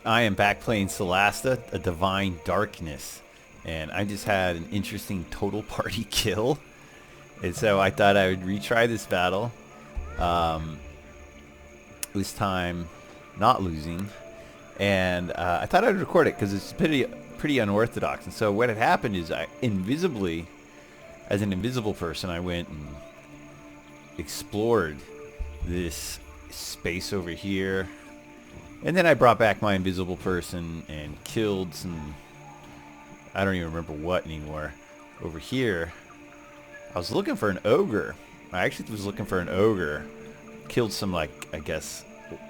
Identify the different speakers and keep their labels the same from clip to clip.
Speaker 1: I am back playing Solasta, a Divine Darkness, and I just had an interesting total party kill, and so I thought I would retry this battle. Um, this time, not losing, and I thought I'd record it because it's pretty unorthodox. And so what had happened is I invisibly, as an invisible person, I went and explored this space over here. And then I brought back my invisible person and killed some, I don't even remember what anymore. Over here, I was looking for an ogre. I actually was looking for an ogre. Killed some, like, I guess,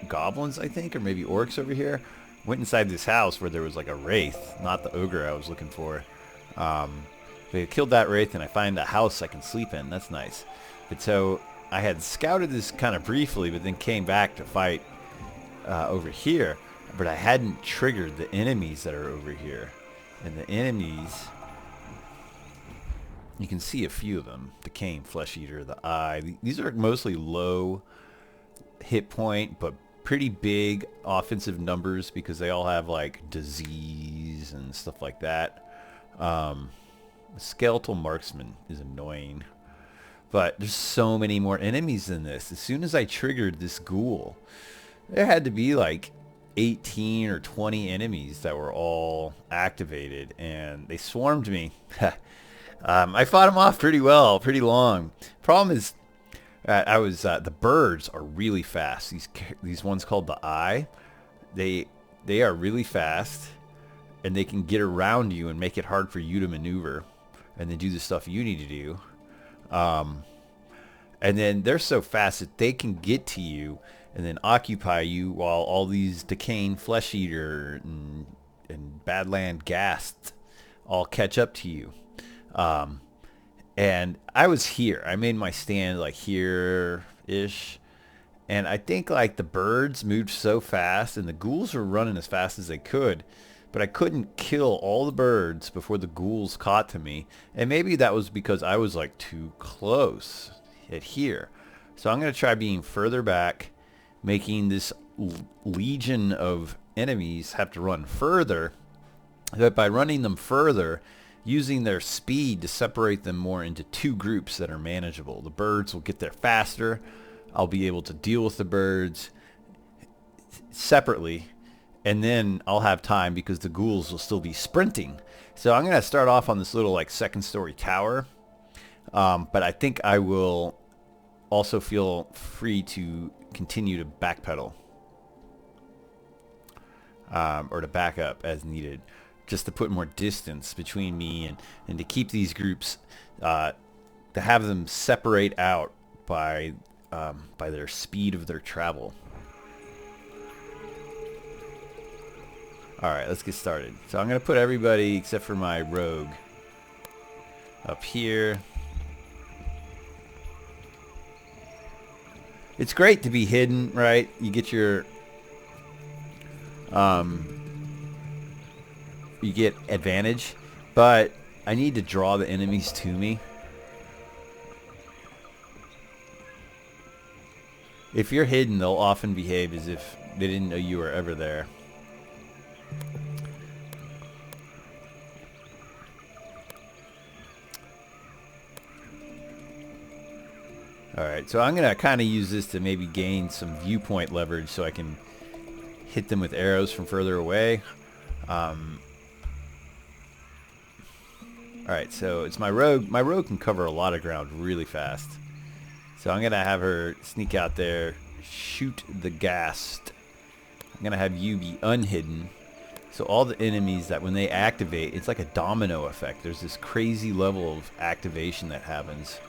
Speaker 1: goblins, I think, or maybe orcs over here. Went inside this house where there was like a wraith, not the ogre I was looking for. But I killed that wraith and I find a house I can sleep in. That's nice. But so I had scouted this kind of briefly, but then came back to fight over here, but I hadn't triggered the enemies that are over here. And the enemies, you can see a few of them. The Cane, Flesh Eater, the Eye. These are mostly low hit point, but pretty big offensive numbers because they all have like disease and stuff like that. Skeletal Marksman is annoying. But there's so many more enemies than this. As soon as I triggered this ghoul, there had to be like 18 or 20 enemies that were all activated, and they swarmed me. I fought them off pretty well, pretty long. Problem is, the birds are really fast. These ones called the Eye, they are really fast, and they can get around you and make it hard for you to maneuver, and then do the stuff you need to do. And then they're so fast that they can get to you and then occupy you while all these decaying flesh eater and badland ghast all catch up to you. And I was here. I made my stand like here-ish. And I think like the birds moved so fast and the ghouls were running as fast as they could. But I couldn't kill all the birds before the ghouls caught to me. And maybe that was because I was like too close at here. So I'm going to try being further back, making this legion of enemies have to run further. But by running them further, using their speed to separate them more into two groups that are manageable. The birds will get there faster. I'll be able to deal with the birds separately. And then I'll have time because the ghouls will still be sprinting. So I'm going to start off on this little like second story tower. But I think I will also feel free to continue to backpedal. Or to back up as needed. Just to put more distance between me and to keep these groups, to have them separate out by their speed of their travel. Alright, let's get started. So I'm going to put everybody except for my rogue up here. It's great to be hidden, right? You get your you get advantage, but I need to draw the enemies to me. If you're hidden, they'll often behave as if they didn't know you were ever there. Alright, so I'm going to kind of use this to maybe gain some viewpoint leverage so I can hit them with arrows from further away. Alright, so it's my rogue. My rogue can cover a lot of ground really fast. So I'm going to have her sneak out there, shoot the ghast. I'm going to have you be unhidden. So all the enemies that when they activate, it's like a domino effect. There's this crazy level of activation that happens.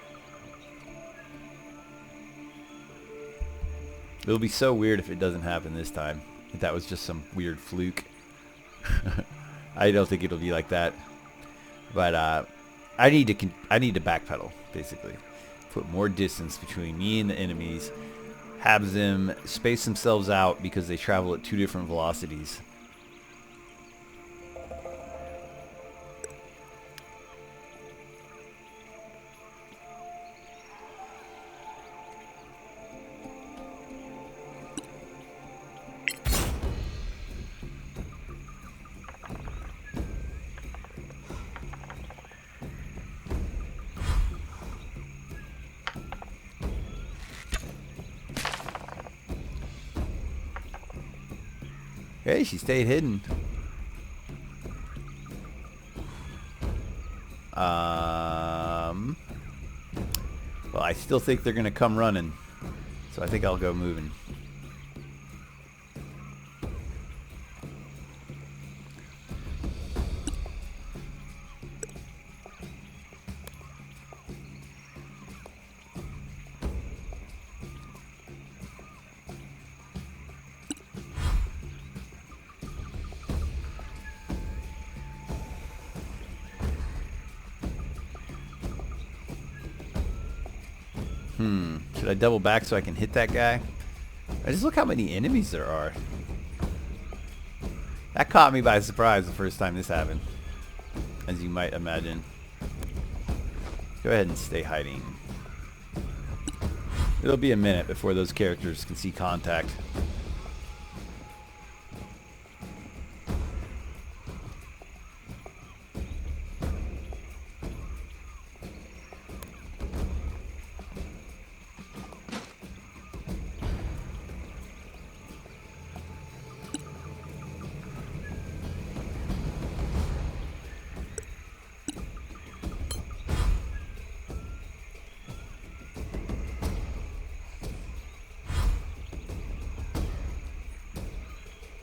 Speaker 1: It'll be so weird if it doesn't happen this time. If that was just some weird fluke. I don't think it'll be like that. But I need to backpedal, basically. Put more distance between me and the enemies. Have them space themselves out because they travel at two different velocities. Okay, she stayed hidden. Well, I still think they're gonna come running, so I think I'll go moving. Should I double back so I can hit that guy? I just look how many enemies there are. That caught me by surprise the first time this happened, as you might imagine. Go ahead and stay hiding. It'll be a minute before those characters can see contact.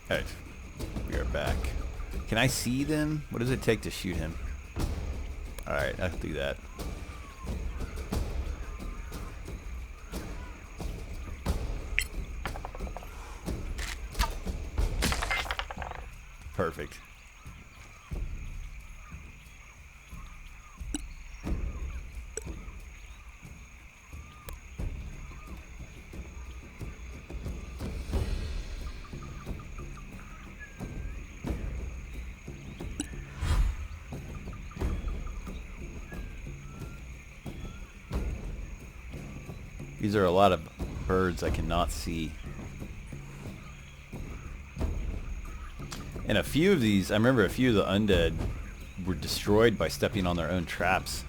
Speaker 1: Alright, we are back. Can I see them? What does it take to shoot him? Alright, I'll do that. Perfect. These are a lot of birds I cannot see. And a few of these, I remember a few of the undead were destroyed by stepping on their own traps.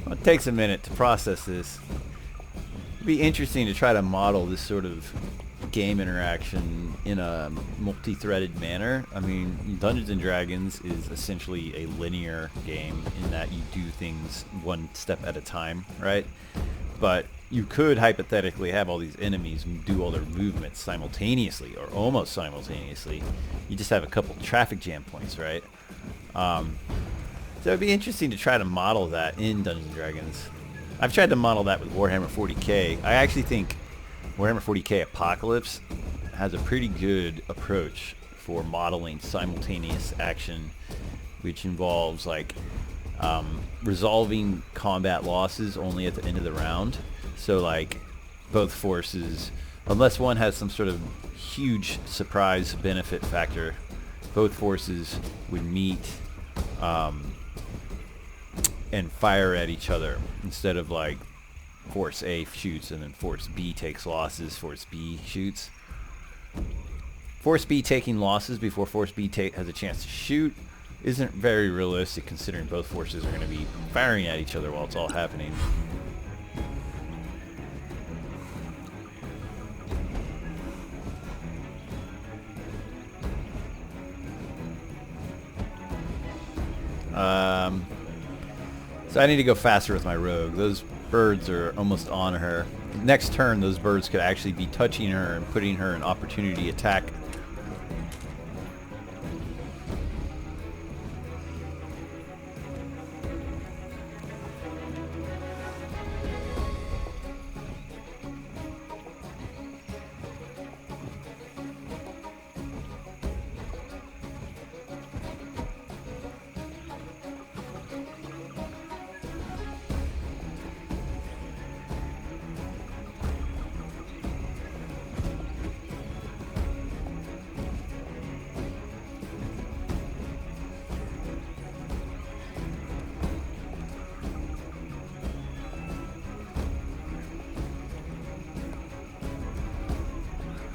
Speaker 1: It takes a minute to process this. It'd be interesting to try to model this sort of game interaction in a multi-threaded manner. I mean, Dungeons and Dragons is essentially a linear game in that you do things one step at a time, right? But you could hypothetically have all these enemies and do all their movements simultaneously or almost simultaneously. You just have a couple traffic jam points, right? So it'd be interesting to try to model that in Dungeons & Dragons. I've tried to model that with Warhammer 40k. I actually think Warhammer 40k Apocalypse has a pretty good approach for modeling simultaneous action, which involves like resolving combat losses only at the end of the round. So like both forces, unless one has some sort of huge surprise benefit factor, both forces would meet and fire at each other instead of like Force A shoots and then Force B takes losses, Force B shoots. Force B taking losses before Force B has a chance to shoot isn't very realistic considering both forces are going to be firing at each other while it's all happening. So I need to go faster with my rogue. Those birds are almost on her. Next turn, those birds could actually be touching her and putting her in opportunity attack.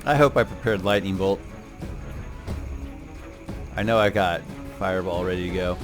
Speaker 1: I hope I prepared lightning bolt. I know I got fireball ready to go.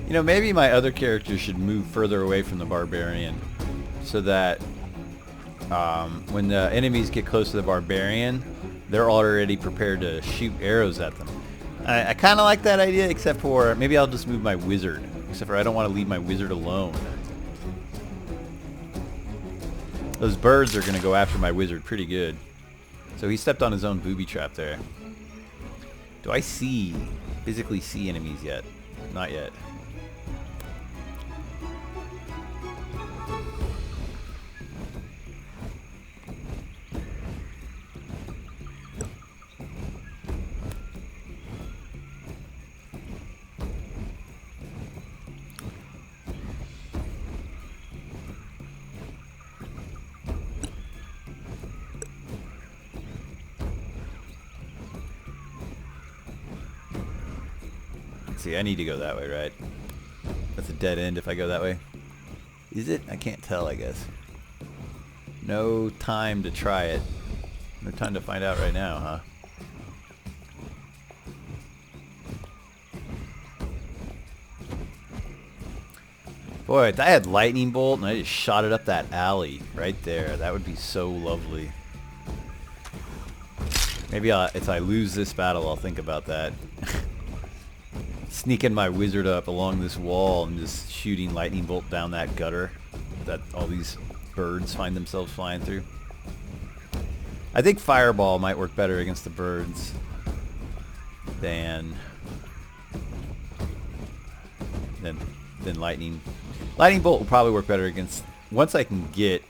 Speaker 1: You know, maybe my other characters should move further away from the barbarian so that when the enemies get close to the barbarian, they're already prepared to shoot arrows at them. I kind of like that idea, except for maybe I'll just move my wizard. Except for I don't want to leave my wizard alone. Those birds are going to go after my wizard pretty good. So he stepped on his own booby trap there. Do I physically see enemies yet? Not yet. See, I need to go that way, right? That's a dead end if I go that way. Is it? I can't tell, I guess. No time to try it. No time to find out right now, huh? Boy, if I had lightning bolt and I just shot it up that alley right there, that would be so lovely. Maybe if I lose this battle, I'll think about that. Sneaking my wizard up along this wall and just shooting lightning bolt down that gutter that all these birds find themselves flying through. I think fireball might work better against the birds than lightning. Lightning bolt will probably work better against, once I can get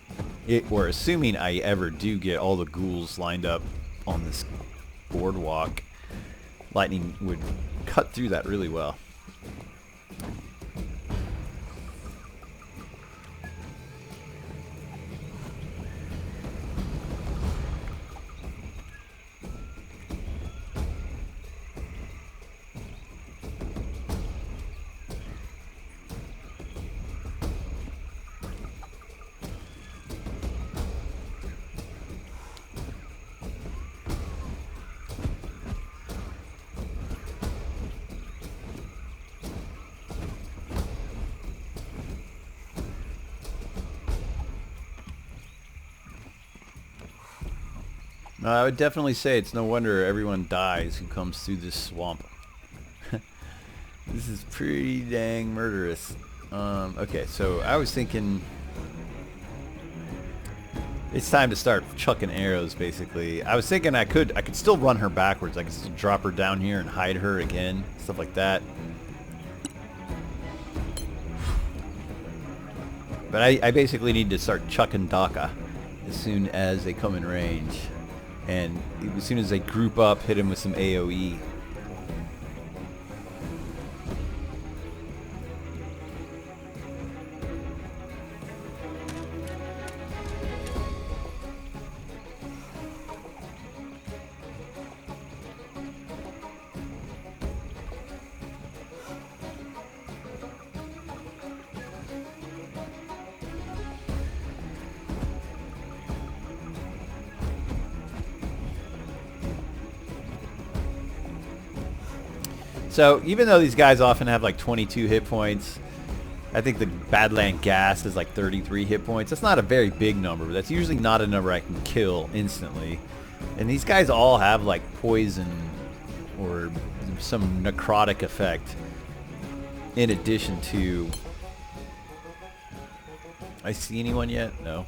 Speaker 1: it, or assuming I ever do get all the ghouls lined up on this boardwalk, lightning would cut through that really well. I would definitely say it's no wonder everyone dies who comes through this swamp. This is pretty dang murderous. Okay, so I was thinking it's time to start chucking arrows, basically. I was thinking I could still run her backwards. I could still drop her down here and hide her again, stuff like that. But I basically need to start chucking Daka as soon as they come in range. And as soon as they group up, hit him with some AoE. So even though these guys often have like 22 hit points, I think the Badland Gas is like 33 hit points. That's not a very big number, but that's usually not a number I can kill instantly. And these guys all have like poison or some necrotic effect in addition to... I see anyone yet? No.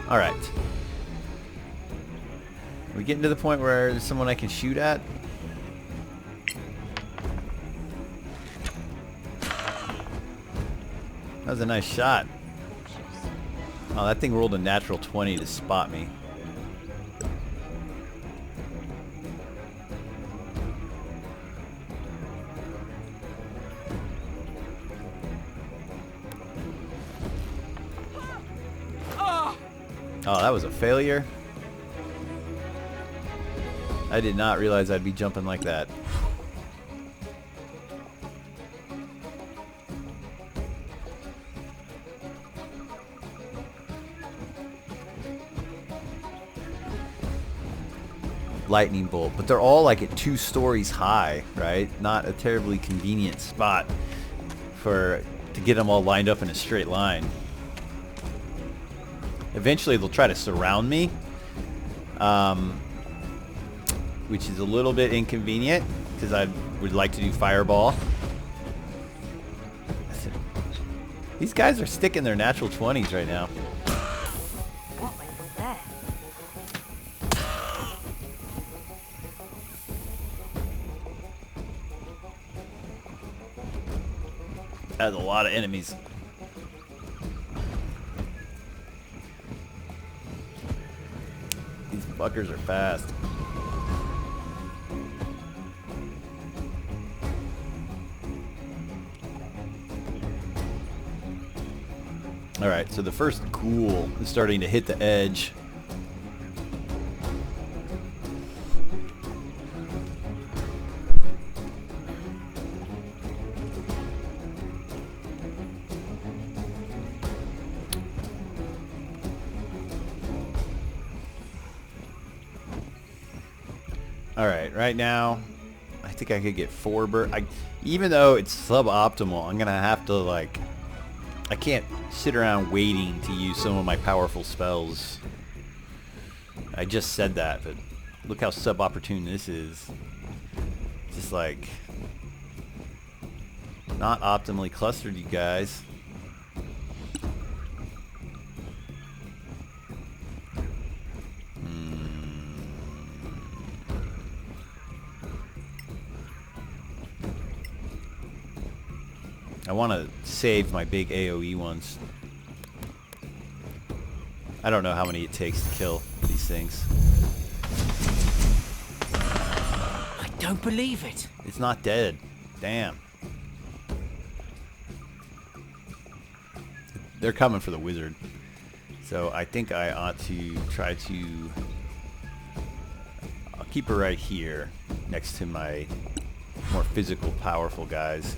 Speaker 1: Alright. Are we getting to the point where there's someone I can shoot at? That was a nice shot. Oh, that thing rolled a natural 20 to spot me. Oh, that was a failure. I did not realize I'd be jumping like that. Lightning bolt, but they're all like at 2 stories high, right? Not a terribly convenient spot to get them all lined up in a straight line. Eventually they'll try to surround me, which is a little bit inconvenient because I would like to do fireball. These guys are sticking their natural 20s right now.
Speaker 2: What went there?
Speaker 1: That's a lot of enemies. These fuckers are fast. Alright, so the first ghoul is starting to hit the edge. Alright, right now, I think I could get 4 birds. Even though it's suboptimal, I'm going to have to, like... I can't sit around waiting to use some of my powerful spells. I just said that, but look how sub-opportune this is. Just like... not optimally clustered, you guys. I want to save my big AoE ones. I don't know how many it takes to kill these things.
Speaker 3: I don't believe it.
Speaker 1: It's not dead. Damn. They're coming for the wizard. So I think I ought to try to... I'll keep her right here next to my more physical, powerful guys.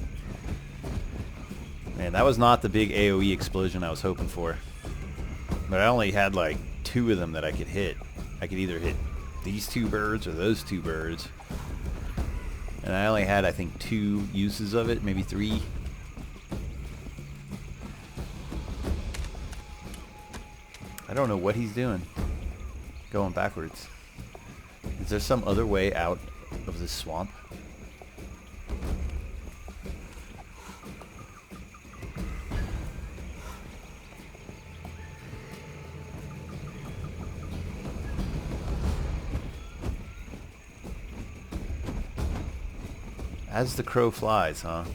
Speaker 1: Man, that was not the big AoE explosion I was hoping for. But I only had like 2 of them that I could hit. I could either hit these 2 birds or those 2 birds. And I only had, I think, 2 uses of it, maybe 3. I don't know what he's doing. Going backwards. Is there some other way out of this swamp? As the crow flies, huh?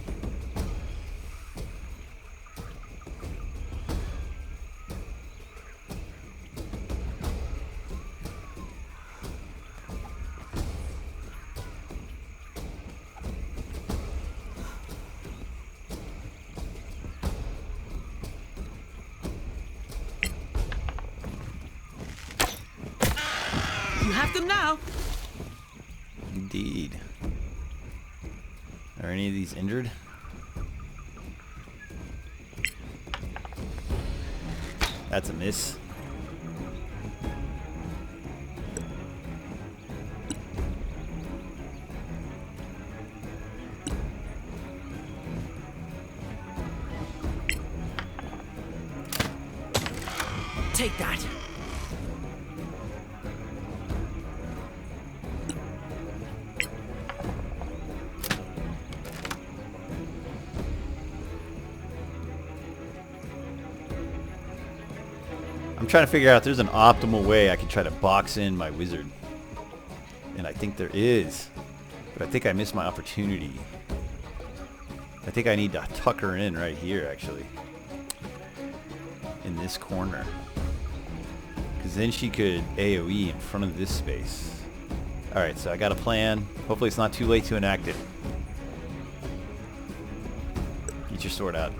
Speaker 3: You have them now.
Speaker 1: Indeed. Are any of these injured? That's a miss.
Speaker 3: Take that.
Speaker 1: I'm trying to figure out if there's an optimal way I can try to box in my wizard. And I think there is. But I think I missed my opportunity. I think I need to tuck her in right here, actually. In this corner. Because then she could AoE in front of this space. Alright, so I got a plan. Hopefully it's not too late to enact it. Get your sword out.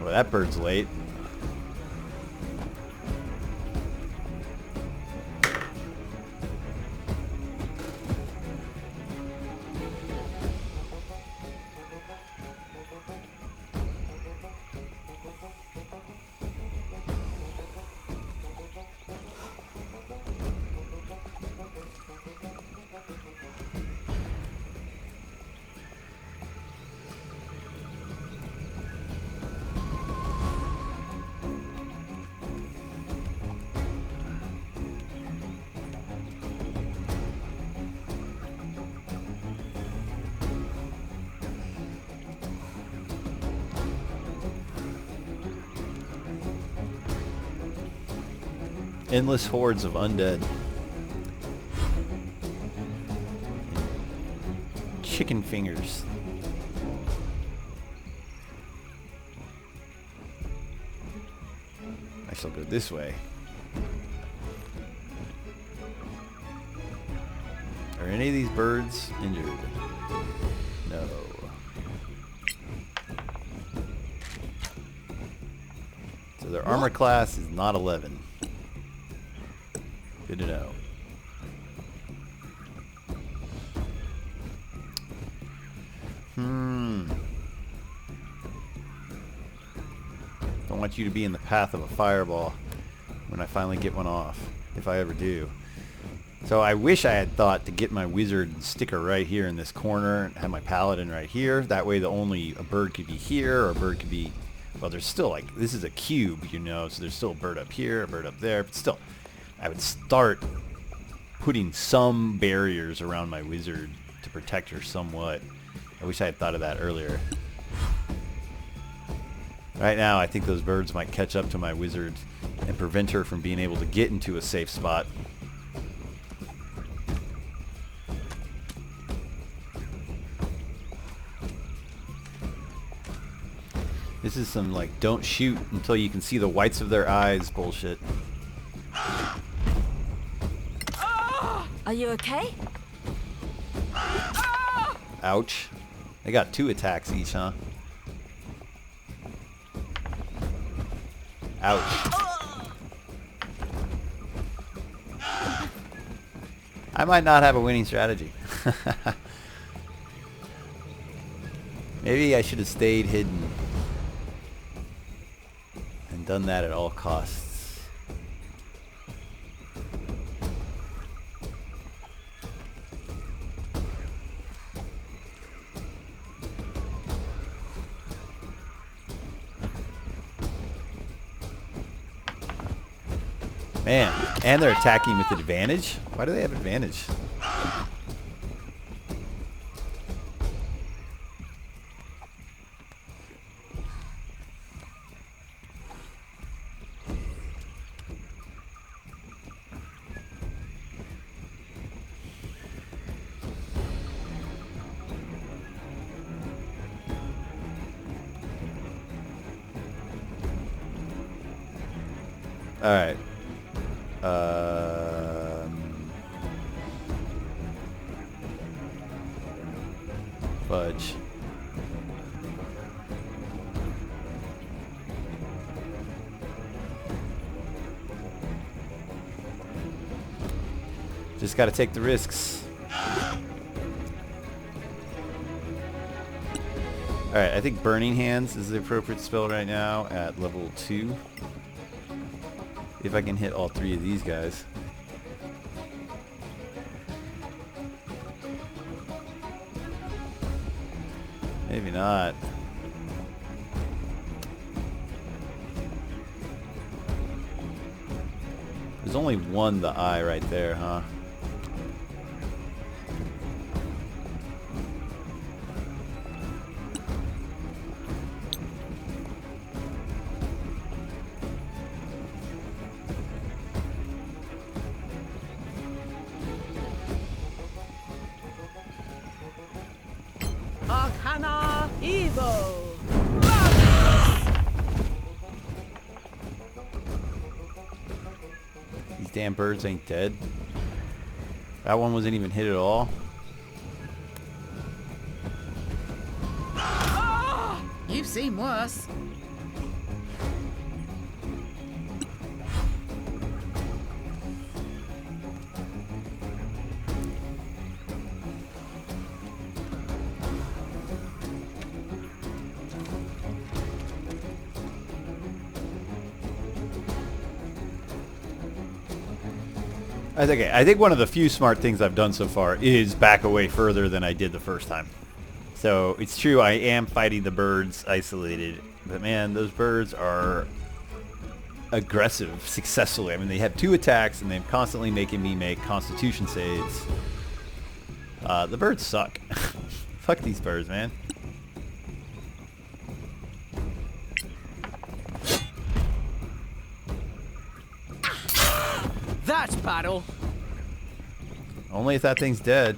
Speaker 1: Well, that bird's late. Endless hordes of undead. Chicken fingers. I shall go this way. Are any of these birds injured? No. So their armor class is not 11. Good to know. Don't want you to be in the path of a fireball when I finally get one off, if I ever do. So I wish I had thought to get my wizard and stick her right here in this corner and have my paladin right here. That way a bird could be here, or a bird could be, well, there's still like, this is a cube, you know, so there's still a bird up here, a bird up there, but still, I would start putting some barriers around my wizard to protect her somewhat. I wish I had thought of that earlier. Right now, I think those birds might catch up to my wizard and prevent her from being able to get into a safe spot. This is some, like, don't shoot until you can see the whites of their eyes bullshit.
Speaker 2: Are you okay?
Speaker 1: Ouch. They got 2 attacks each, huh? Ouch. I might not have a winning strategy. Maybe I should have stayed hidden and done that at all costs. Man, and they're attacking with advantage? Why do they have advantage? All right. Fudge. Just got to take the risks. Alright, I think Burning Hands is the appropriate spell right now at level 2. If I can hit all 3 of these guys. Maybe not. There's only one the eye right there, huh?
Speaker 2: evil.
Speaker 1: These damn birds ain't dead. That one wasn't even hit at all.
Speaker 4: You've seen worse.
Speaker 1: I think one of the few smart things I've done so far is back away further than I did the first time. So it's true I am fighting the birds isolated, but man, those birds are aggressive successfully. I mean, they have 2 attacks and they're constantly making me make constitution saves. The birds suck. Fuck these birds, man.
Speaker 3: That's battle.
Speaker 1: Only if that thing's dead.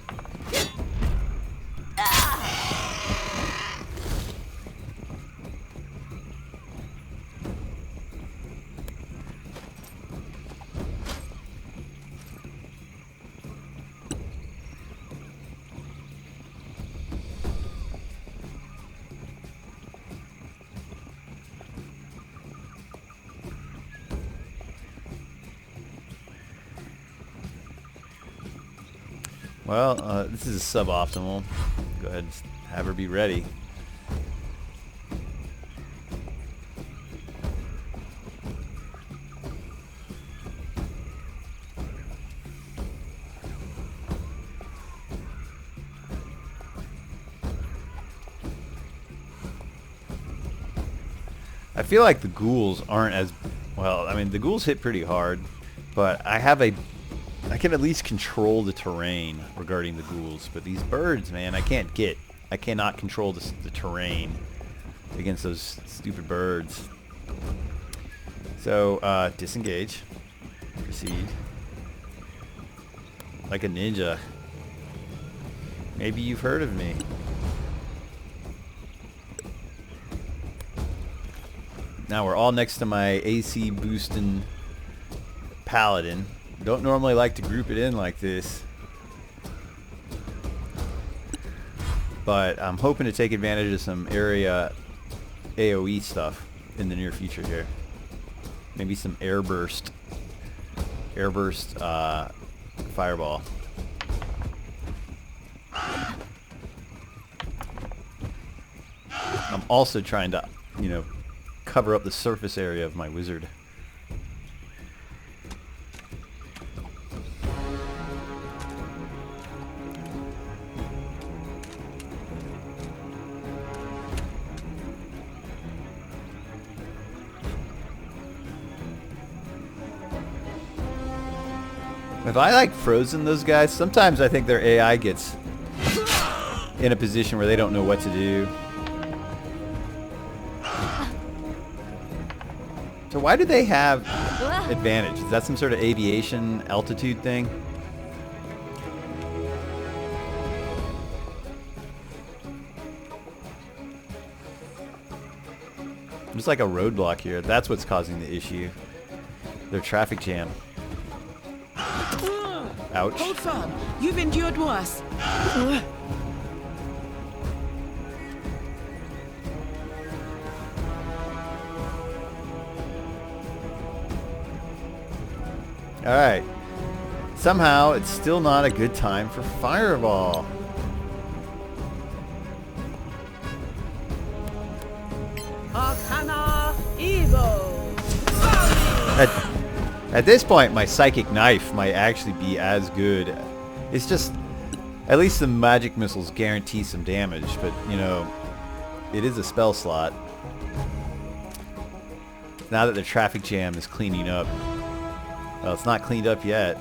Speaker 1: Well, this is suboptimal. Go ahead and have her be ready. I feel like the ghouls aren't as well. I mean, the ghouls hit pretty hard, but I can at least control the terrain regarding the ghouls. But these birds, man, I cannot control the terrain against those stupid birds. So, disengage. Proceed. Like a ninja. Maybe you've heard of me. Now we're all next to my AC boosting paladin. Don't normally like to group it in like this, but I'm hoping to take advantage of some area AoE stuff in the near future here. Maybe some airburst fireball. I'm also trying to, cover up the surface area of my wizard. If I frozen those guys, sometimes I think their AI gets in a position where they don't know what to do. So why do they have advantage? Is that some sort of aviation altitude thing? There's like a roadblock here. That's what's causing the issue. Their traffic jam. Ouch.
Speaker 3: Hold firm. You've endured worse.
Speaker 1: Alright. Somehow, it's still not a good time for Fireball.
Speaker 2: Arcana evil.
Speaker 1: At this point, my Psychic Knife might actually be as good. It's just, at least the magic missiles guarantee some damage, but, it is a spell slot. Now that the traffic jam is cleaning up. Well, it's not cleaned up yet,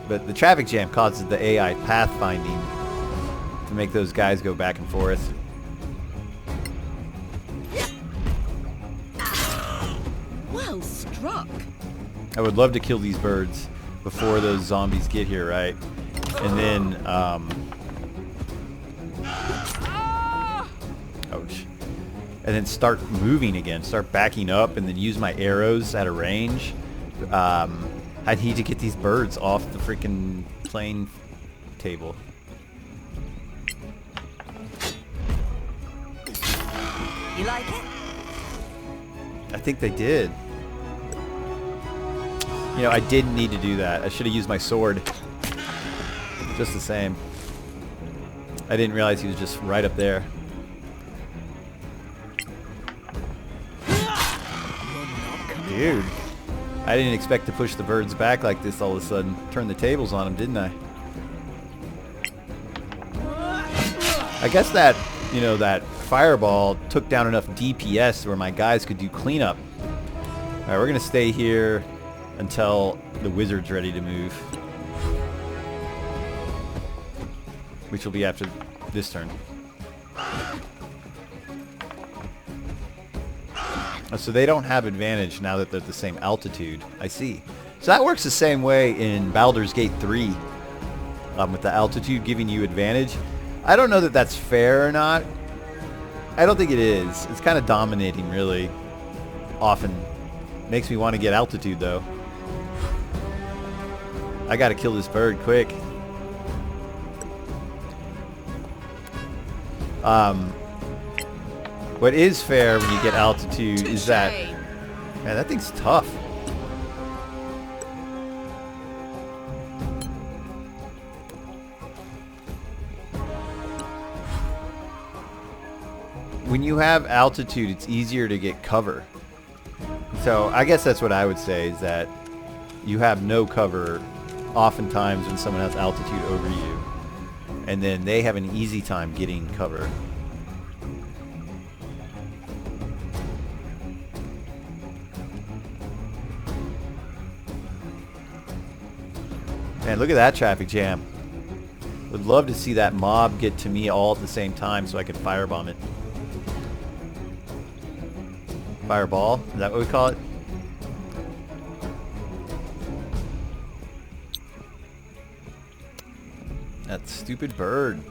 Speaker 1: but the traffic jam causes the AI pathfinding to make those guys go back and forth.
Speaker 2: Well struck.
Speaker 1: I would love to kill these birds before those zombies get here, right? And then, ouch. and then start moving again, start backing up, and then use my arrows at a range. I'd need to get these birds off the freaking plane table.
Speaker 5: You like it?
Speaker 1: I think they did. You know, I didn't need to do that. I should have used my sword. Just the same. I didn't realize he was just right up there. Dude. I didn't expect to push the birds back like this all of a sudden. Turn the tables on them, didn't I? I guess that, you know, that fireball took down enough DPS where my guys could do cleanup. Alright, we're going to stay here until the wizard's ready to move. Which will be after this turn. So they don't have advantage now that they're at the same altitude. I see. So that works the same way in Baldur's Gate 3. With the altitude giving you advantage. I don't know that that's fair or not. I don't think it is. It's kind of dominating, really. Often. Makes me want to get altitude, though. I gotta kill this bird quick. What is fair when you get altitude is that... Man, that thing's tough. When you have altitude, it's easier to get cover. So I guess that's what I would say, is that you have no cover oftentimes when someone has altitude over you. And then they have an easy time getting cover. Man, look at that traffic jam. Would love to see that mob get to me all at the same time so I could firebomb it. Fireball? Is that what we call it? That stupid bird.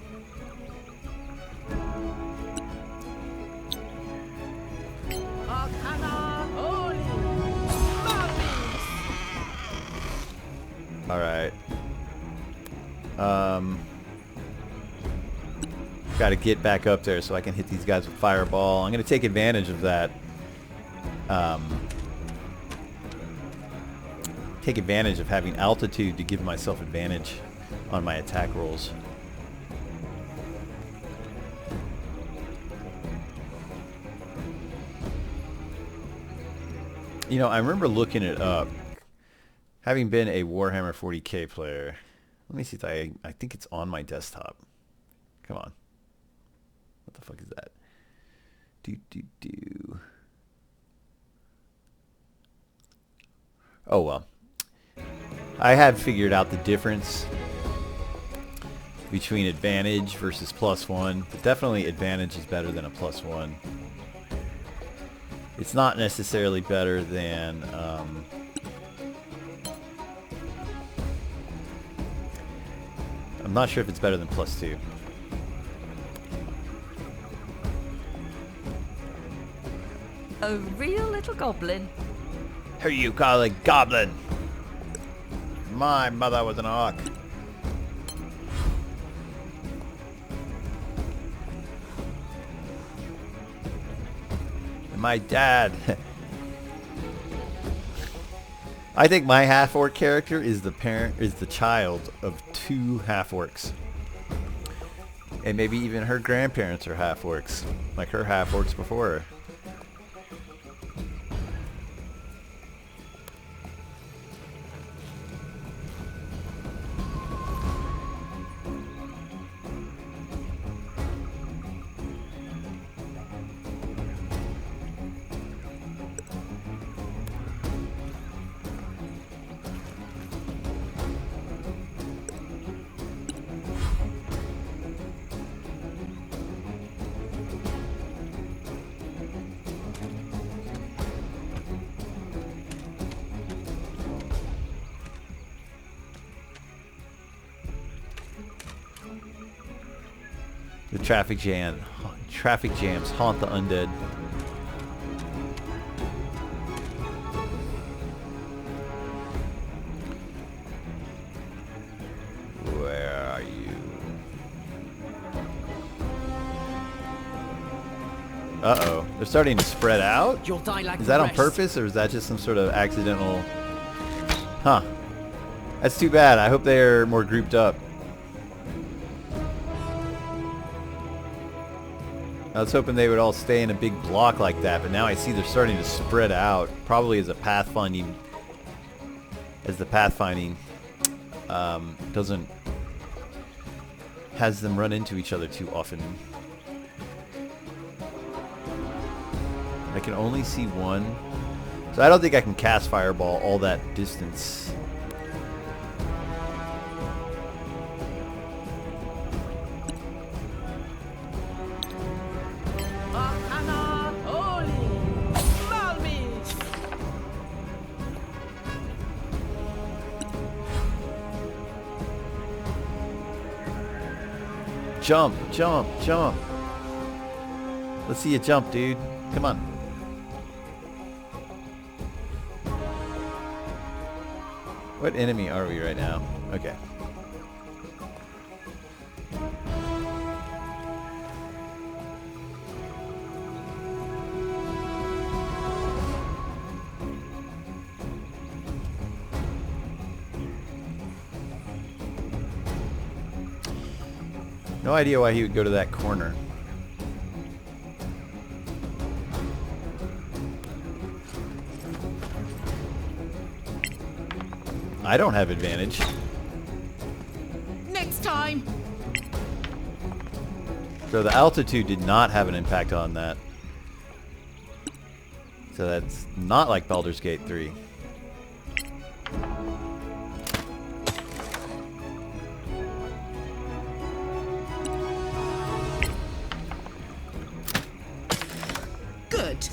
Speaker 1: Alright. Got to get back up there so I can hit these guys with fireball. I'm going to take advantage of that. Take advantage of having altitude to give myself advantage on my attack rolls. You know, I remember looking it up. Having been a Warhammer 40k player, let me see if I think it's on my desktop. Come on. What the fuck is that? Oh well. I had figured out the difference between advantage versus +1, but definitely advantage is better than a +1. It's not necessarily better than I'm not sure if it's better than +2.
Speaker 5: A real little goblin.
Speaker 1: Who you call a goblin? My mother was an orc. And my dad. I think my half-orc character is the child of 2 half-orcs. And maybe even her grandparents are half-orcs. Like her half-orcs before her. The traffic jams haunt the undead. Uh-oh. They're starting to spread out?
Speaker 3: You'll die like
Speaker 1: Is
Speaker 3: the
Speaker 1: that on
Speaker 3: rest.
Speaker 1: purpose, or is that just some sort of accidental... Huh. That's too bad. I hope they're more grouped up. I was hoping they would all stay in a big block like that, but now I see they're starting to spread out. Probably as a pathfinding... As the pathfinding doesn't... has them run into each other too often. I can only see one. So I don't think I can cast Fireball all that distance.
Speaker 2: Arcana Holy. Malmis.
Speaker 1: Jump, jump, jump. Let's see you jump, dude. Come on. What enemy are we right now? Okay. No idea why he would go to that corner. I don't have advantage.
Speaker 3: Next time.
Speaker 1: So the altitude did not have an impact on that. So that's not like Baldur's Gate 3.
Speaker 3: Good.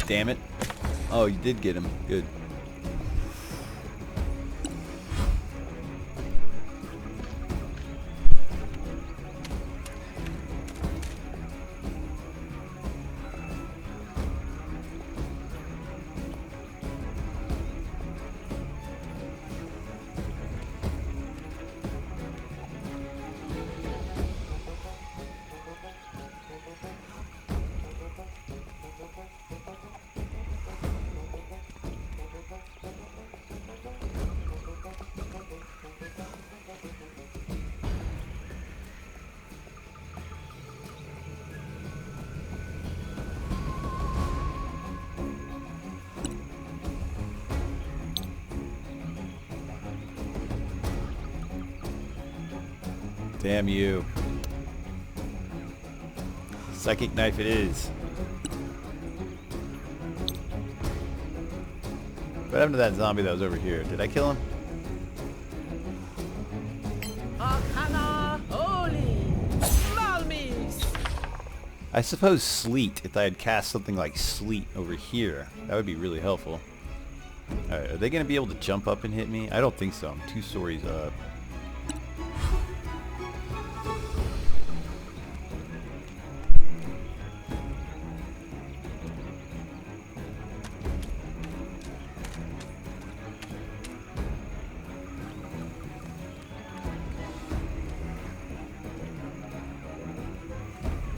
Speaker 1: Damn it. Oh, you did get him. Good. Damn you. Psychic knife it is. What happened to that zombie that was over here? Did I kill him?
Speaker 2: Arcana Holy. Malmis.
Speaker 1: I suppose sleet, if I had cast something like sleet over here, that would be really helpful. Alright, are they going to be able to jump up and hit me? I don't think so. I'm 2 stories up.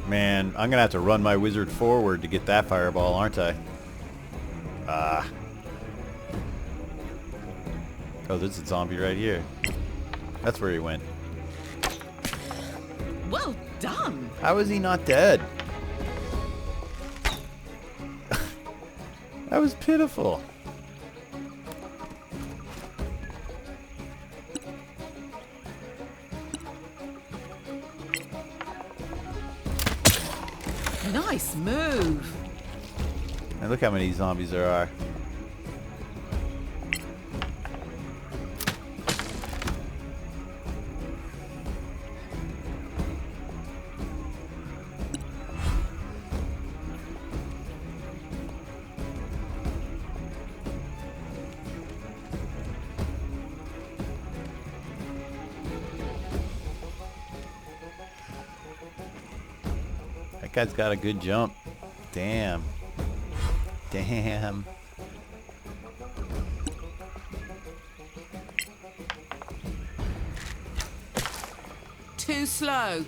Speaker 1: Man, I'm going to have to run my wizard forward to get that fireball, aren't I? Ah. Oh, there's a zombie right here. That's where he went.
Speaker 3: Well done.
Speaker 1: How is he not dead? That was pitiful.
Speaker 3: Nice move.
Speaker 1: And look how many zombies there are. That guy's got a good jump. Damn. Damn.
Speaker 3: Too slow.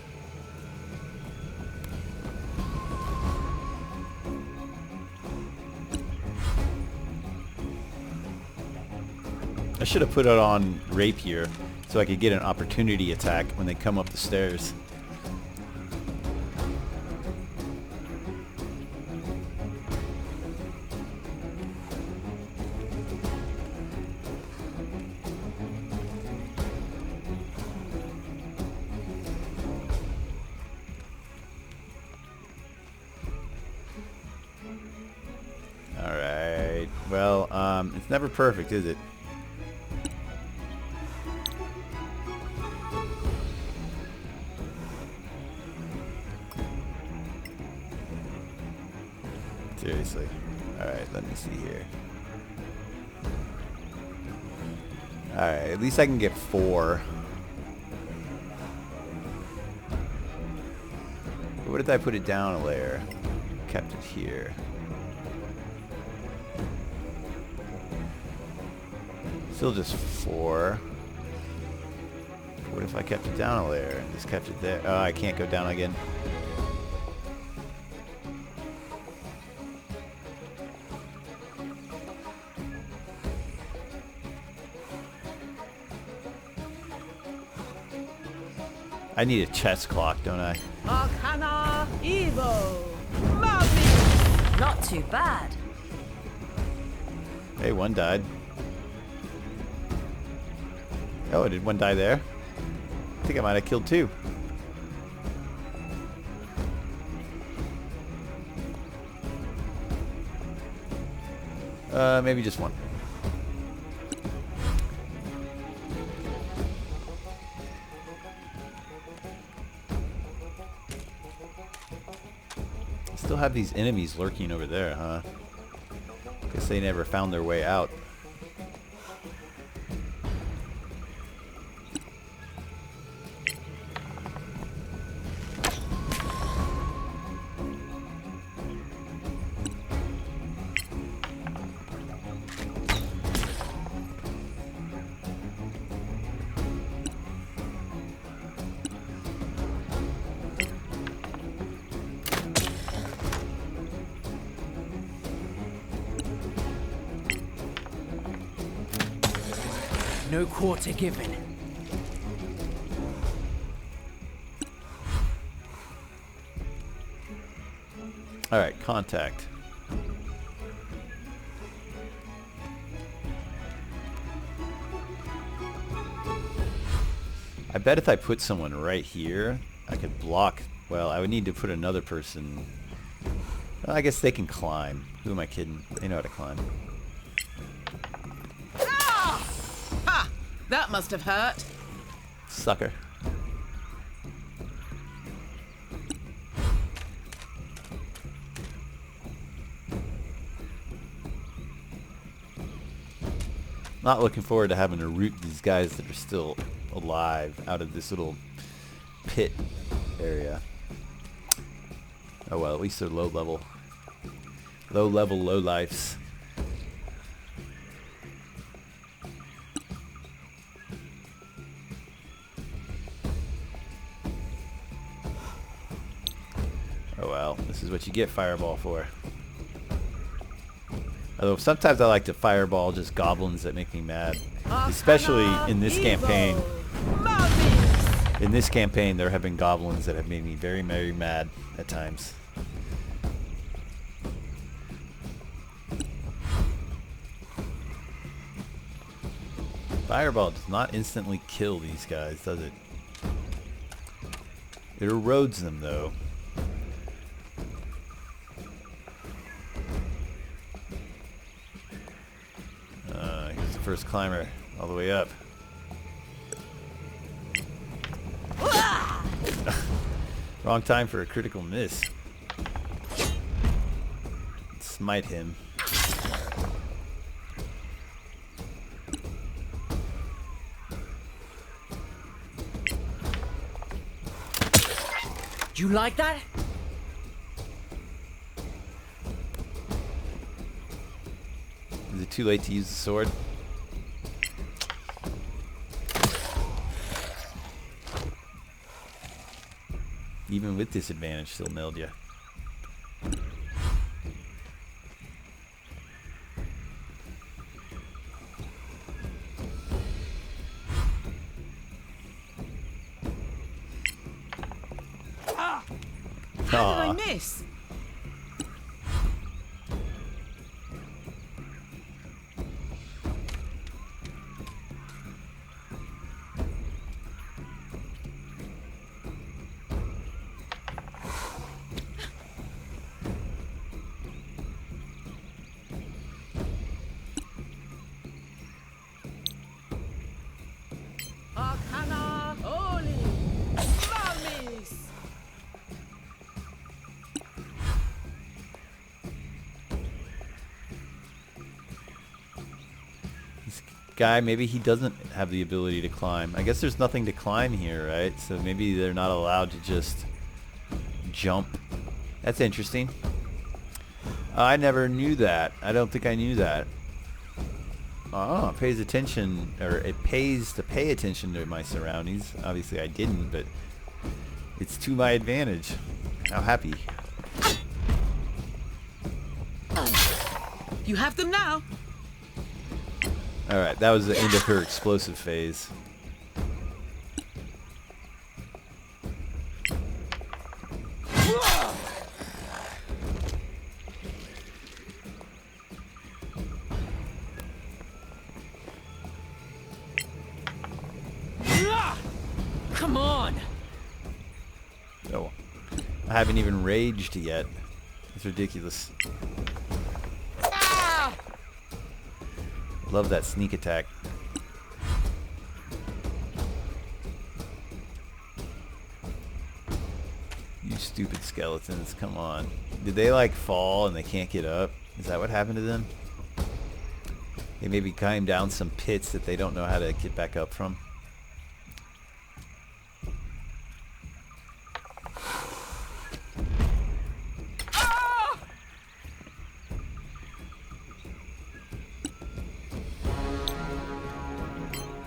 Speaker 1: I should have put it on rapier so I could get an opportunity attack when they come up the stairs. Alright, well, it's never perfect, is it? Seriously. Alright, let me see here. Alright, at least I can get 4. What if I put it down a layer? Kept it here. Still just 4. What if I kept it down a layer and just kept it there? Oh, I can't go down again. I need a chest clock, don't I?
Speaker 2: Arcana Evo. Malmis.
Speaker 5: Not too bad.
Speaker 1: Hey, one died. Oh, did one die there? I think I might have killed 2. Maybe just 1. Still have these enemies lurking over there, huh? Guess they never found their way out.
Speaker 2: No quarter given.
Speaker 1: Alright, contact. I bet if I put someone right here, I could block. Well, I would need to put another person. Well, I guess they can climb. Who am I kidding? They know how to climb.
Speaker 3: Ha! That must have hurt.
Speaker 1: Sucker. Not looking forward to having to root these guys that are still alive out of this little pit area. Oh well, at least they're low level. Low level, low lives. Oh well, this is what you get Fireball for. Although sometimes I like to fireball just goblins that make me mad. Especially in this campaign. In this campaign, there have been goblins that have made me very, very mad at times. Fireball does not instantly kill these guys, does it? It erodes them, though. first climber all the way up. Wrong time for a critical miss. Smite him.
Speaker 2: You like that?
Speaker 1: Is it too late to use the sword? Even with disadvantage, still nailed you.
Speaker 3: How did I miss? Arcana Oli. Malmis.
Speaker 1: This guy, maybe he doesn't have the ability to climb. I guess there's nothing to climb here, right? So maybe they're not allowed to just jump. That's interesting. I never knew that. I don't think I knew that. Oh, it pays attention, or it pays to pay attention to my surroundings. Obviously I didn't, but it's to my advantage. How happy.
Speaker 3: You have them now.
Speaker 1: Alright, that was the end of her explosive phase.
Speaker 2: Come on!
Speaker 1: Oh, I haven't even raged yet. It's ridiculous. Love that sneak attack. You stupid skeletons, come on. Did they like fall and they can't get up? Is that what happened to them? They maybe climb down some pits that they don't know how to get back up from.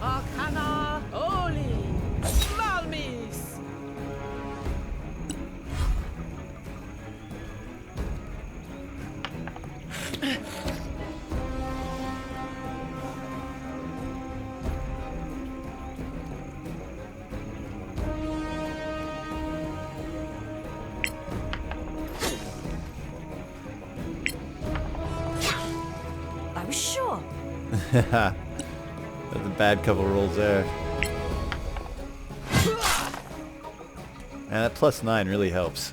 Speaker 3: Arcana Oli. Malmis.
Speaker 5: I was sure.
Speaker 1: That's a bad couple rolls there. And that +9 really helps.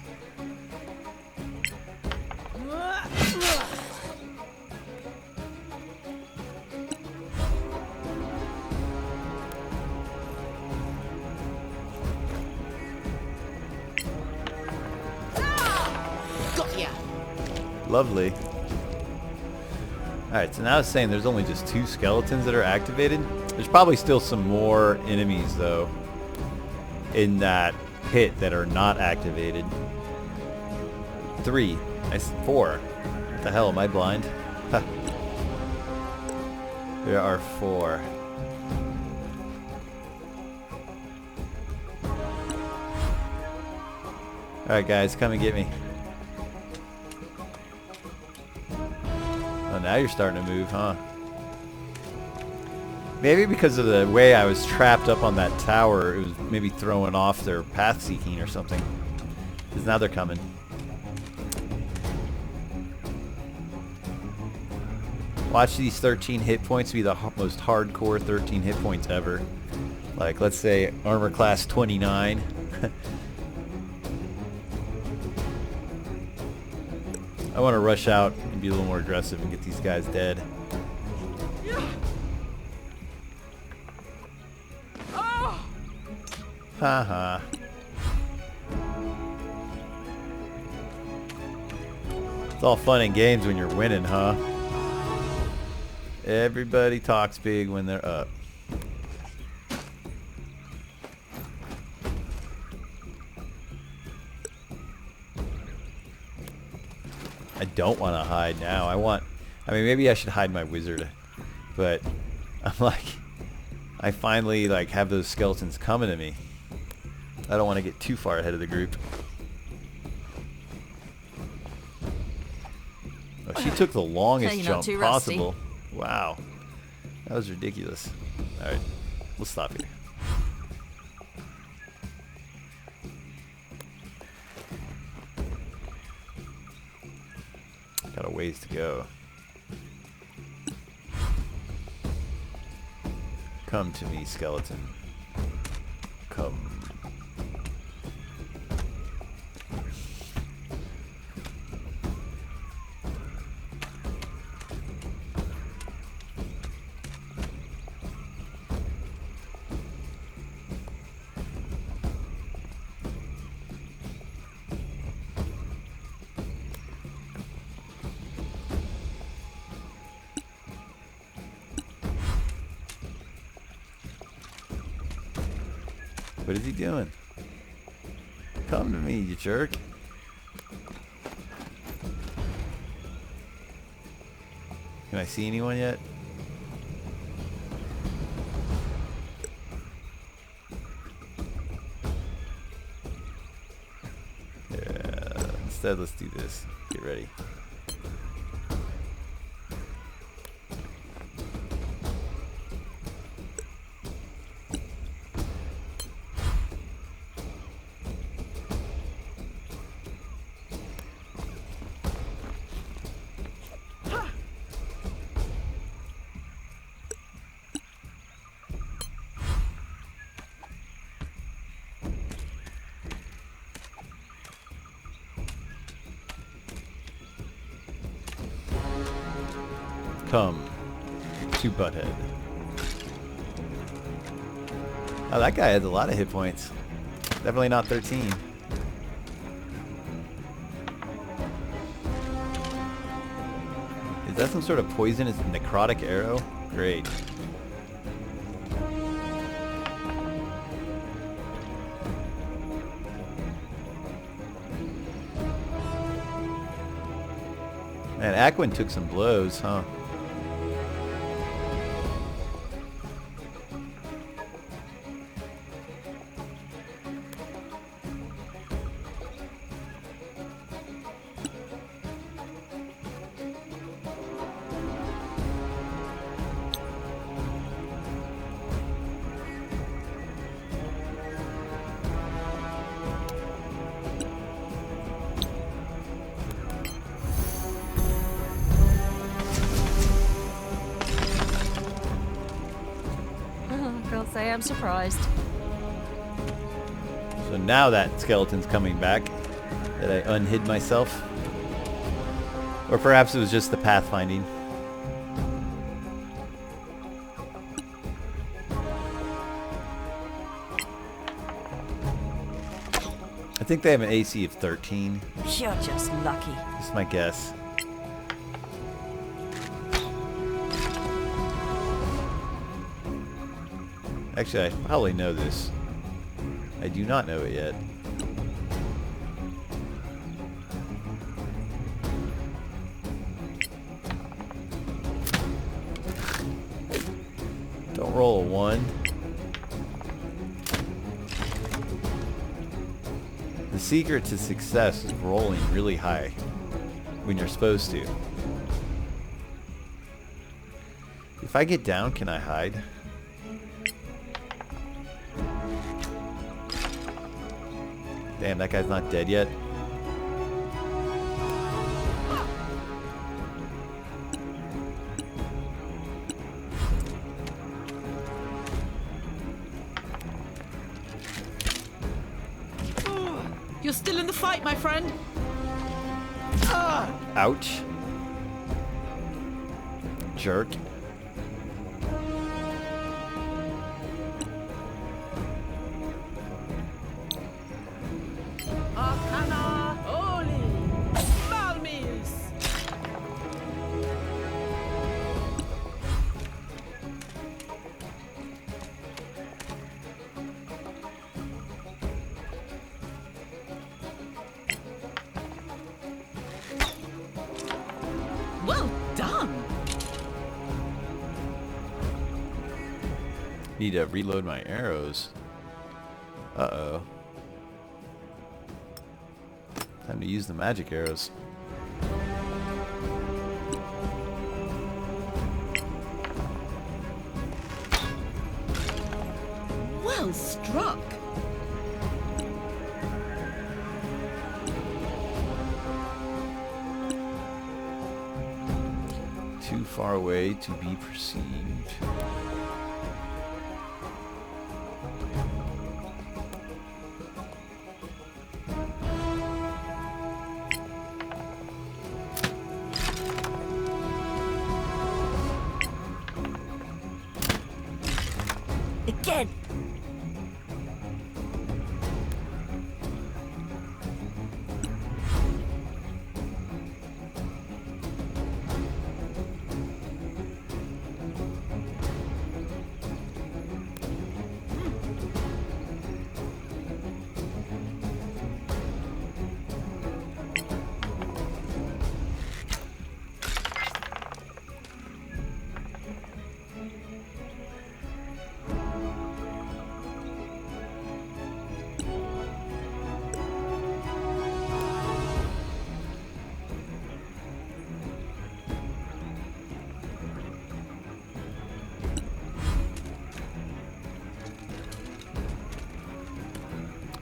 Speaker 3: Got ya.
Speaker 1: Lovely. Alright, so now it's saying there's only just 2 skeletons that are activated. There's probably still some more enemies, though, in that pit that are not activated. 3. 4. What the hell, am I blind? Huh. There are 4. Alright guys, come and get me. Oh, now you're starting to move, huh? Maybe because of the way I was trapped up on that tower, it was maybe throwing off their path seeking or something. Because now they're coming. Watch these 13 hit points be the most hardcore 13 hit points ever. Like, let's say armor class 29. I want to rush out and be a little more aggressive and get these guys dead. Haha. It's all fun and games when you're winning, huh? Everybody talks big when they're up. I don't want to hide now. I mean, maybe I should hide my wizard, but I'm like, I finally like have those skeletons coming to me. I don't want to get too far ahead of the group. Oh, she took the longest
Speaker 5: You're
Speaker 1: jump
Speaker 5: not too rusty.
Speaker 1: possible. Wow. That was ridiculous. Alright, we'll stop here. Got a ways to go. Come to me, skeleton. Come. What is he doing? Come to me, you jerk. Can I see anyone yet? Yeah, instead let's do this. Get ready. Come to Butthead. Oh, that guy has a lot of hit points. Definitely not 13. Is that some sort of poisonous necrotic arrow? Great. Man, Aquin took some blows, huh?
Speaker 5: Can't say I'm surprised.
Speaker 1: So now that skeleton's coming back, that I unhid myself. Or perhaps it was just the pathfinding. I think they have an AC of 13.
Speaker 5: You're just lucky.
Speaker 1: That's my guess. Actually, I probably know this. I do not know it yet. Don't roll a 1. The secret to success is rolling really high when you're supposed to. If I get down, can I hide? Damn, that guy's not dead yet.
Speaker 3: You're still in the fight, my friend.
Speaker 1: Ouch. Jerk. Need to reload my arrows. Uh-oh. Time to use the magic arrows.
Speaker 3: Well struck.
Speaker 1: Too far away to be perceived.
Speaker 5: Again!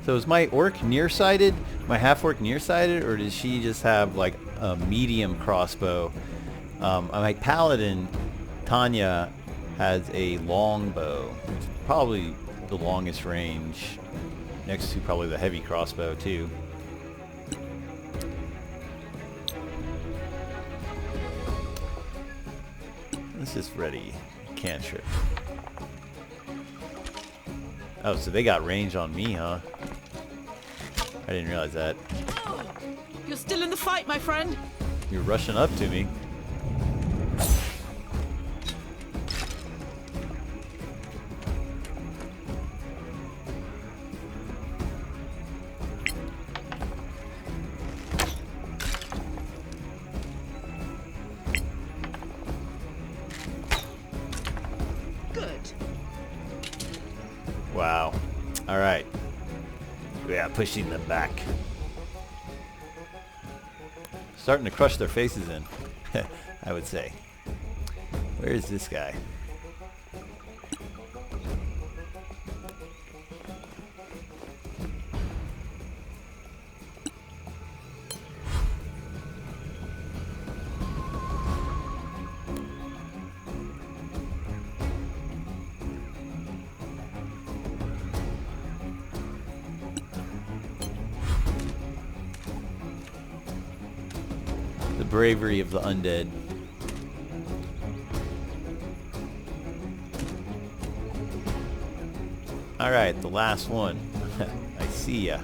Speaker 1: So is my orc nearsighted? My half-orc nearsighted? Or does she just have like a medium crossbow? My paladin, Tanya, has a long bow. Which is probably the longest range. Next to probably the heavy crossbow too. Let's just ready. Cantrip. Oh, so they got range on me, huh? I didn't realize that.
Speaker 3: You're still in the fight, my friend.
Speaker 1: You're rushing up to me.
Speaker 3: Good.
Speaker 1: Wow. All right. Yeah, pushing them back. Starting to crush their faces in, I would say. Where is this guy? The bravery of the undead. Alright, the last one. I see ya.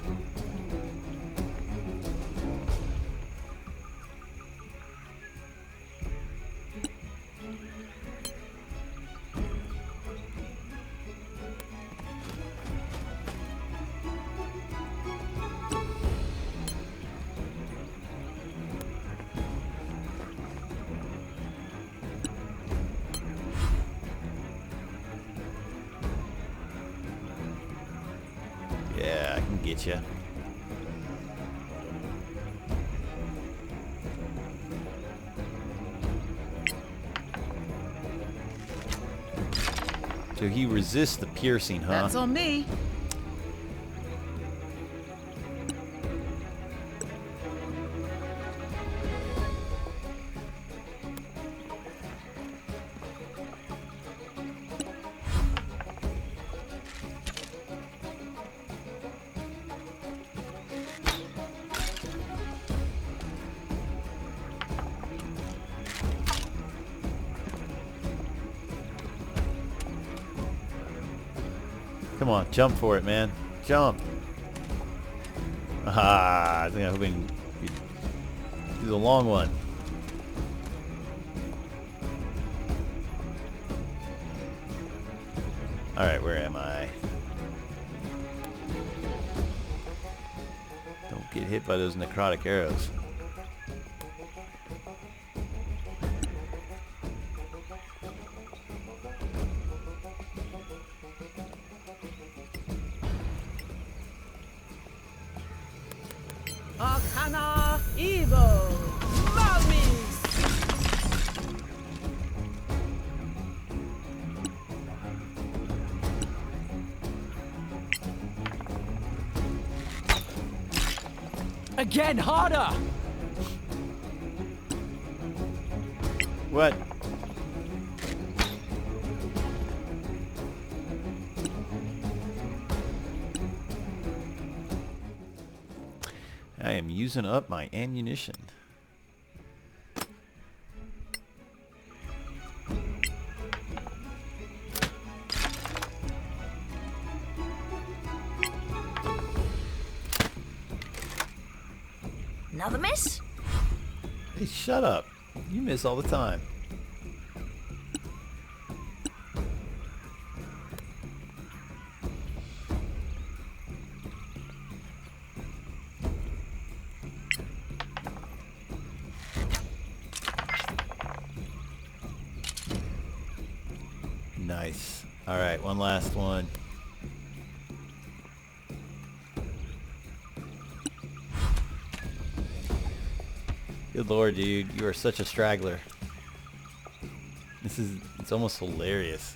Speaker 1: Yeah, I can get you. So he resists the piercing, huh?
Speaker 3: That's on me.
Speaker 1: Come on, jump for it, man. Jump. Ah, I think I'm hoping you do the long one. Alright, where am I? Don't get hit by those necrotic arrows.
Speaker 3: Arcana Evil. Mummies.
Speaker 2: Again, harder!
Speaker 1: What? I am using up my ammunition.
Speaker 5: Another miss?
Speaker 1: Hey, shut up. You miss all the time. Nice. All right, one last one. Good lord, dude. You are such a straggler. It's almost hilarious.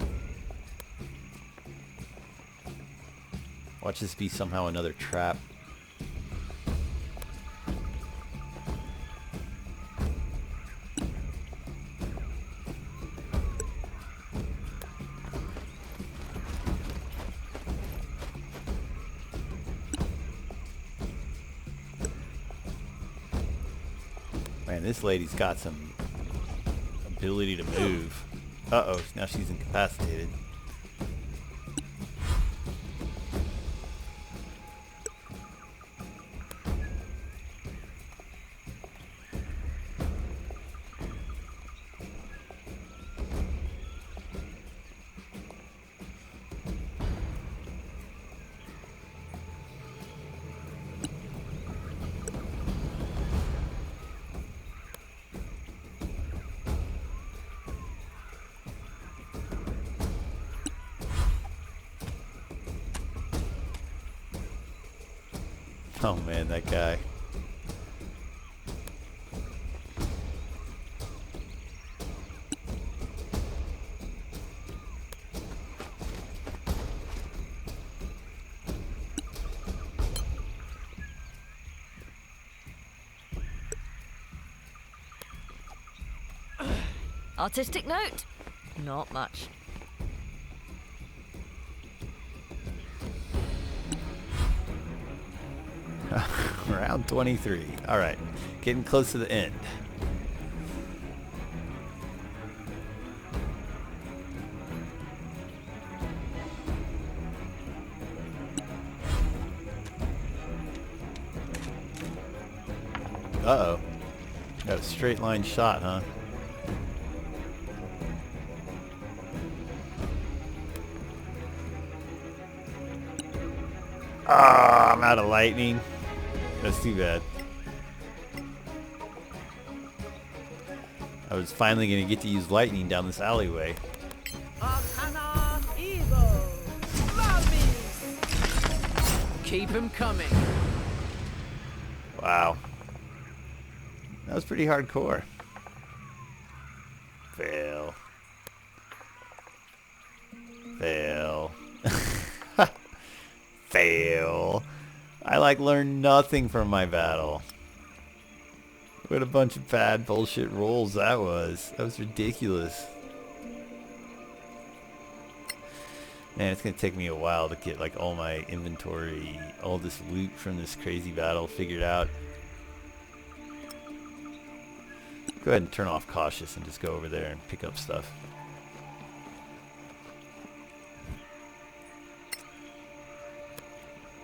Speaker 1: Watch this be somehow another trap. Man, this lady's got some ability to move. Uh-oh, now she's incapacitated. Oh man, that guy.
Speaker 5: Artistic note? Not much.
Speaker 1: Round 23. Alright, getting close to the end. Uh-oh. Got a straight line shot, huh? Ah, I'm out of lightning. That's too bad. I was finally going to get to use lightning down this alleyway.
Speaker 3: Arcana Evil. Mummies.
Speaker 2: Keep him coming.
Speaker 1: Wow. That was pretty hardcore. Fail. Fail. Fail. I learned nothing from my battle. What a bunch of bad bullshit rolls that was. That was ridiculous. Man, it's gonna take me a while to get all my inventory, all this loot from this crazy battle figured out. Go ahead and turn off cautious and just go over there and pick up stuff.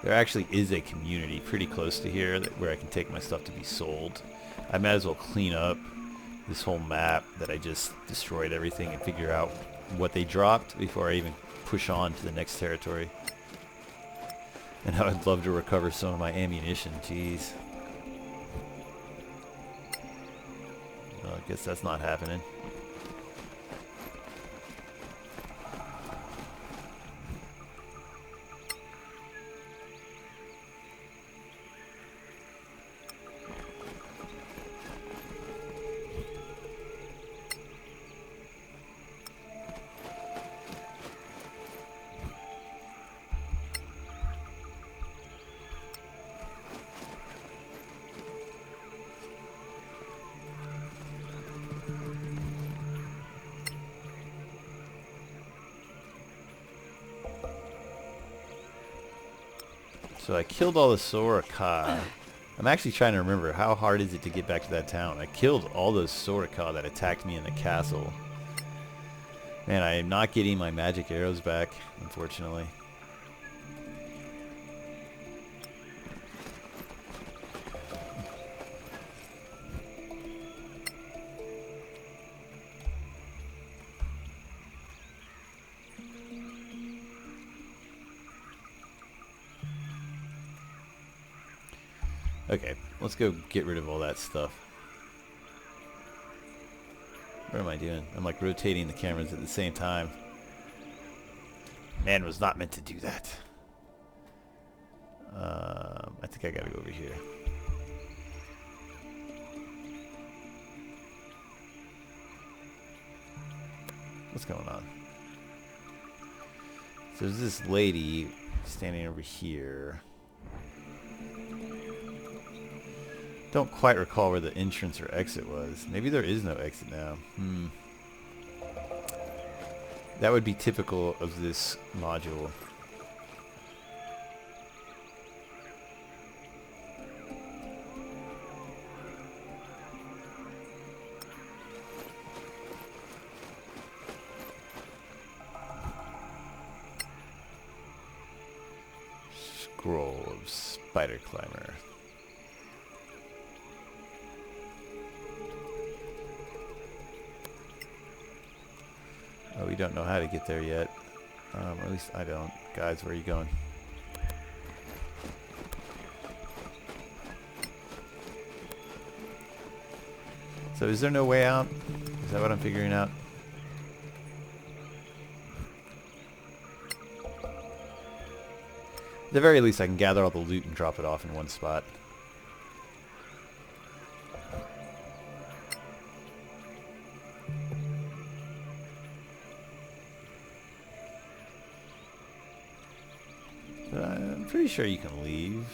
Speaker 1: There actually is a community pretty close to here where I can take my stuff to be sold. I might as well clean up this whole map that I just destroyed everything and figure out what they dropped before I even push on to the next territory. And I would love to recover some of my ammunition, jeez. Well, I guess that's not happening. So I killed all the Soraka. I'm actually trying to remember how hard is it to get back to that town. I killed all those Soraka that attacked me in the castle. Man, I am not getting my magic arrows back, unfortunately. Okay, let's go get rid of all that stuff. What am I doing? I'm like rotating the cameras at the same time. Man was not meant to do that. I think I gotta go over here. What's going on? So there's this lady standing over here. Don't quite recall where the entrance or exit was. Maybe there is no exit now. That would be typical of this module. Scroll of Spider Climber. Oh, we don't know how to get there yet. At least I don't. Guys, where are you going? So is there no way out? Is that what I'm figuring out? At the very least, I can gather all the loot and drop it off in one spot. But I'm pretty sure you can leave.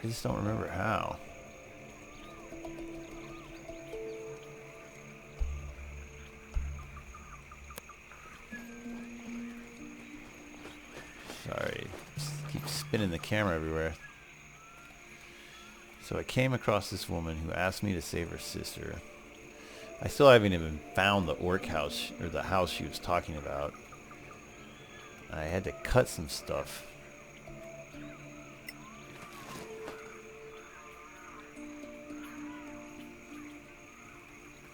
Speaker 1: I just don't remember how. Sorry, just keep spinning the camera everywhere. So I came across this woman who asked me to save her sister. I still haven't even found the orc house, or the house she was talking about. I had to cut some stuff.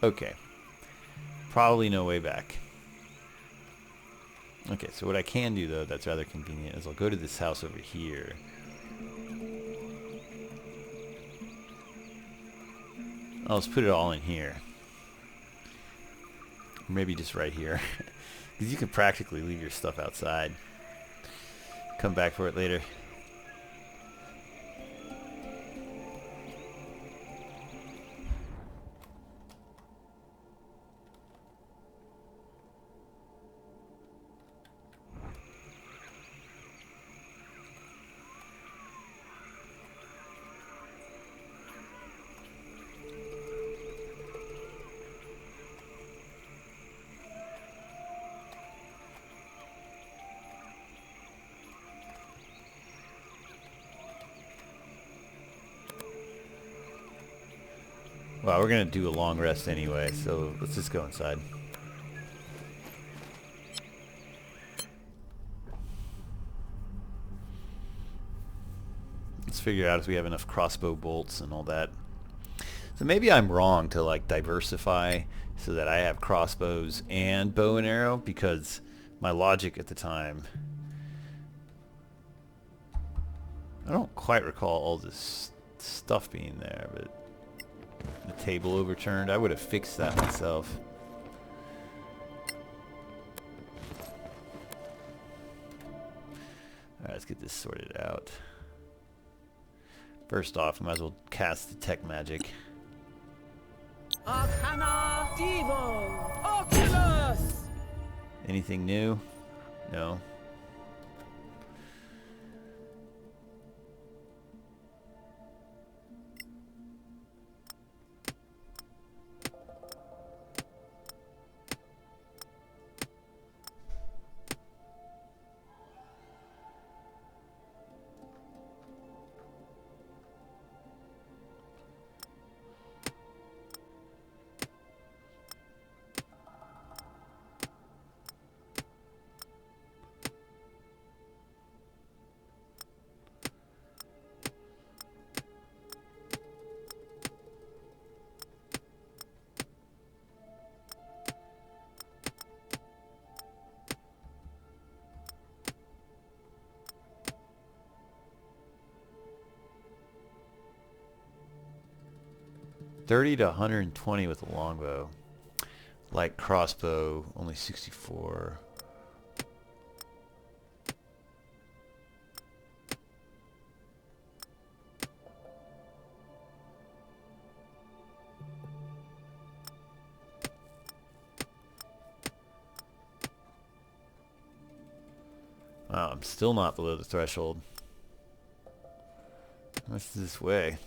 Speaker 1: Okay. Probably no way back. Okay, so what I can do, though, that's rather convenient, is I'll go to this house over here. I'll just put it all in here. Maybe just right here. Because you can practically leave your stuff outside. Come back for it later. Well, we're going to do a long rest anyway, so let's just go inside. Let's figure out if we have enough crossbow bolts and all that. So maybe I'm wrong to like diversify so that I have crossbows and bow and arrow, because my logic at the time, I don't quite recall all this stuff being there, but the table overturned. I would have fixed that myself. Alright, let's get this sorted out. First off, I might as well cast Detect Magic.
Speaker 3: Arcana Devo Oculus!
Speaker 1: Anything new? No. 30 to 120 with a longbow. Light crossbow, only 64. Wow, I'm still not below the threshold. What's this way?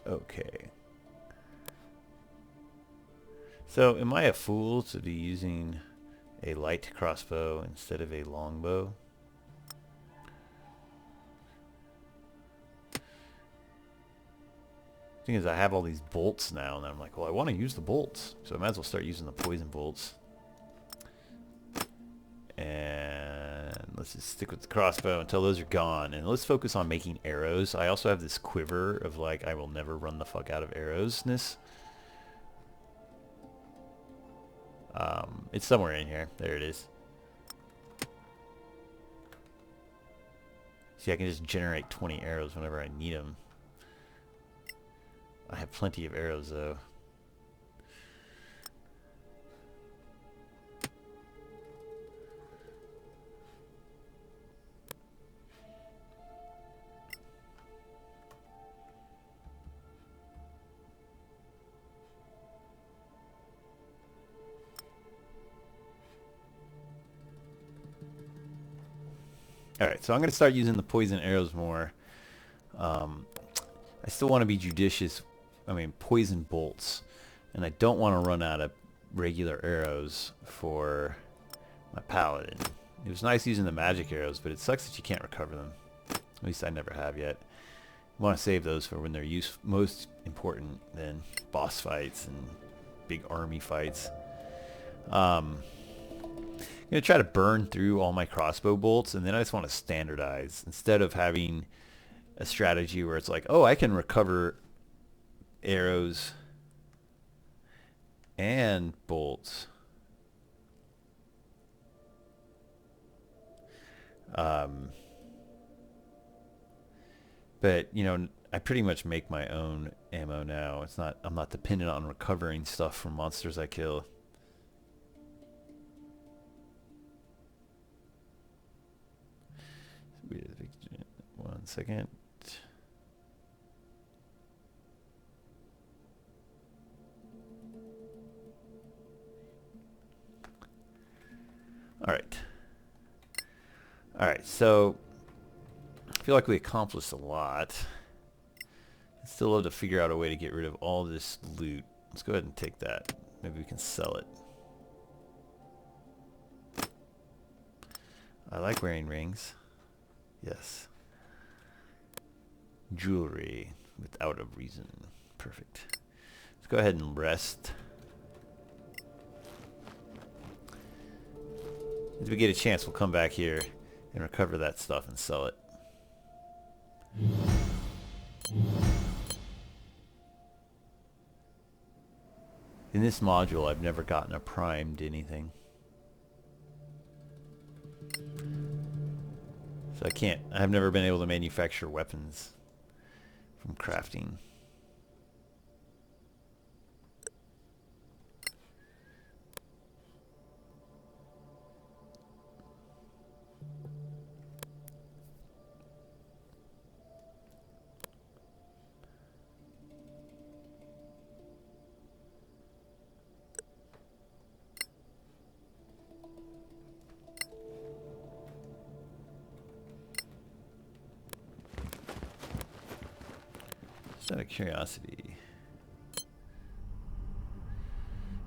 Speaker 1: Okay. So, am I a fool to be using a light crossbow instead of a longbow? Thing is, I have all these bolts now, and I'm like, well, I want to use the bolts, so I might as well start using the poison bolts. And let's just stick with the crossbow until those are gone, and let's focus on making arrows. I also have this quiver of like, I will never run the fuck out of arrows-ness. It's somewhere in here. There it is. See, I can just generate 20 arrows whenever I need them. I have plenty of arrows, though. Alright, so I'm going to start using the poison arrows more. I still want to be judicious. I mean, poison bolts. And I don't want to run out of regular arrows for my paladin. It was nice using the magic arrows, but it sucks that you can't recover them. At least I never have yet. You want to save those for when they're most important than boss fights and big army fights. I'm going to try to burn through all my crossbow bolts, and then I just want to standardize. Instead of having a strategy where it's like, oh, I can recover arrows and bolts. But, you know, I pretty much make my own ammo now. I'm not dependent on recovering stuff from monsters I kill. One second. All right, so I feel like we accomplished a lot. I'd still love to figure out a way to get rid of all this loot. Let's go ahead and take that. Maybe we can sell it. I like wearing rings. Yes. Jewelry without a reason. Perfect. Let's go ahead and rest. If we get a chance, we'll come back here and recover that stuff and sell it. In this module, I've never gotten a primed anything. So I've never been able to manufacture weapons from crafting. Just out of curiosity.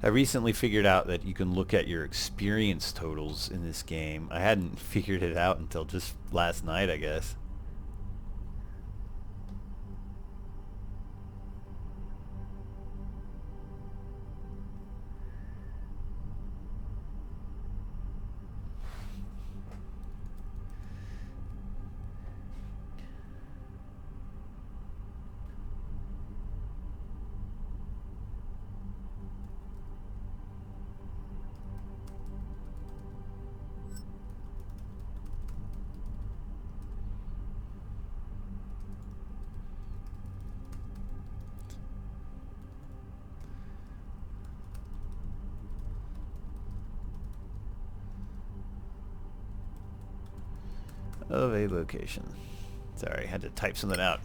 Speaker 1: I recently figured out that you can look at your experience totals in this game. I hadn't figured it out until just last night, I guess. of a location. Sorry, I had to type something out.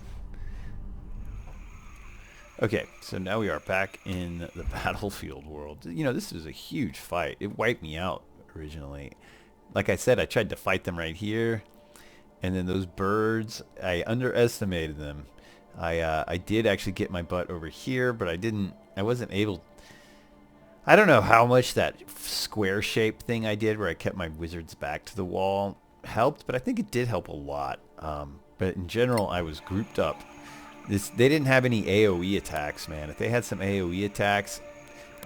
Speaker 1: Okay, so now we are back in the battlefield world. You know, this was a huge fight. It wiped me out originally. Like I said, I tried to fight them right here. And then those birds, I underestimated them. I did actually get my butt over here, but I wasn't able. I don't know how much that square shape thing I did where I kept my wizards back to the wall helped, but I think it did help a lot. But in general, I was grouped up. They didn't have any AoE attacks, man. If they had some AoE attacks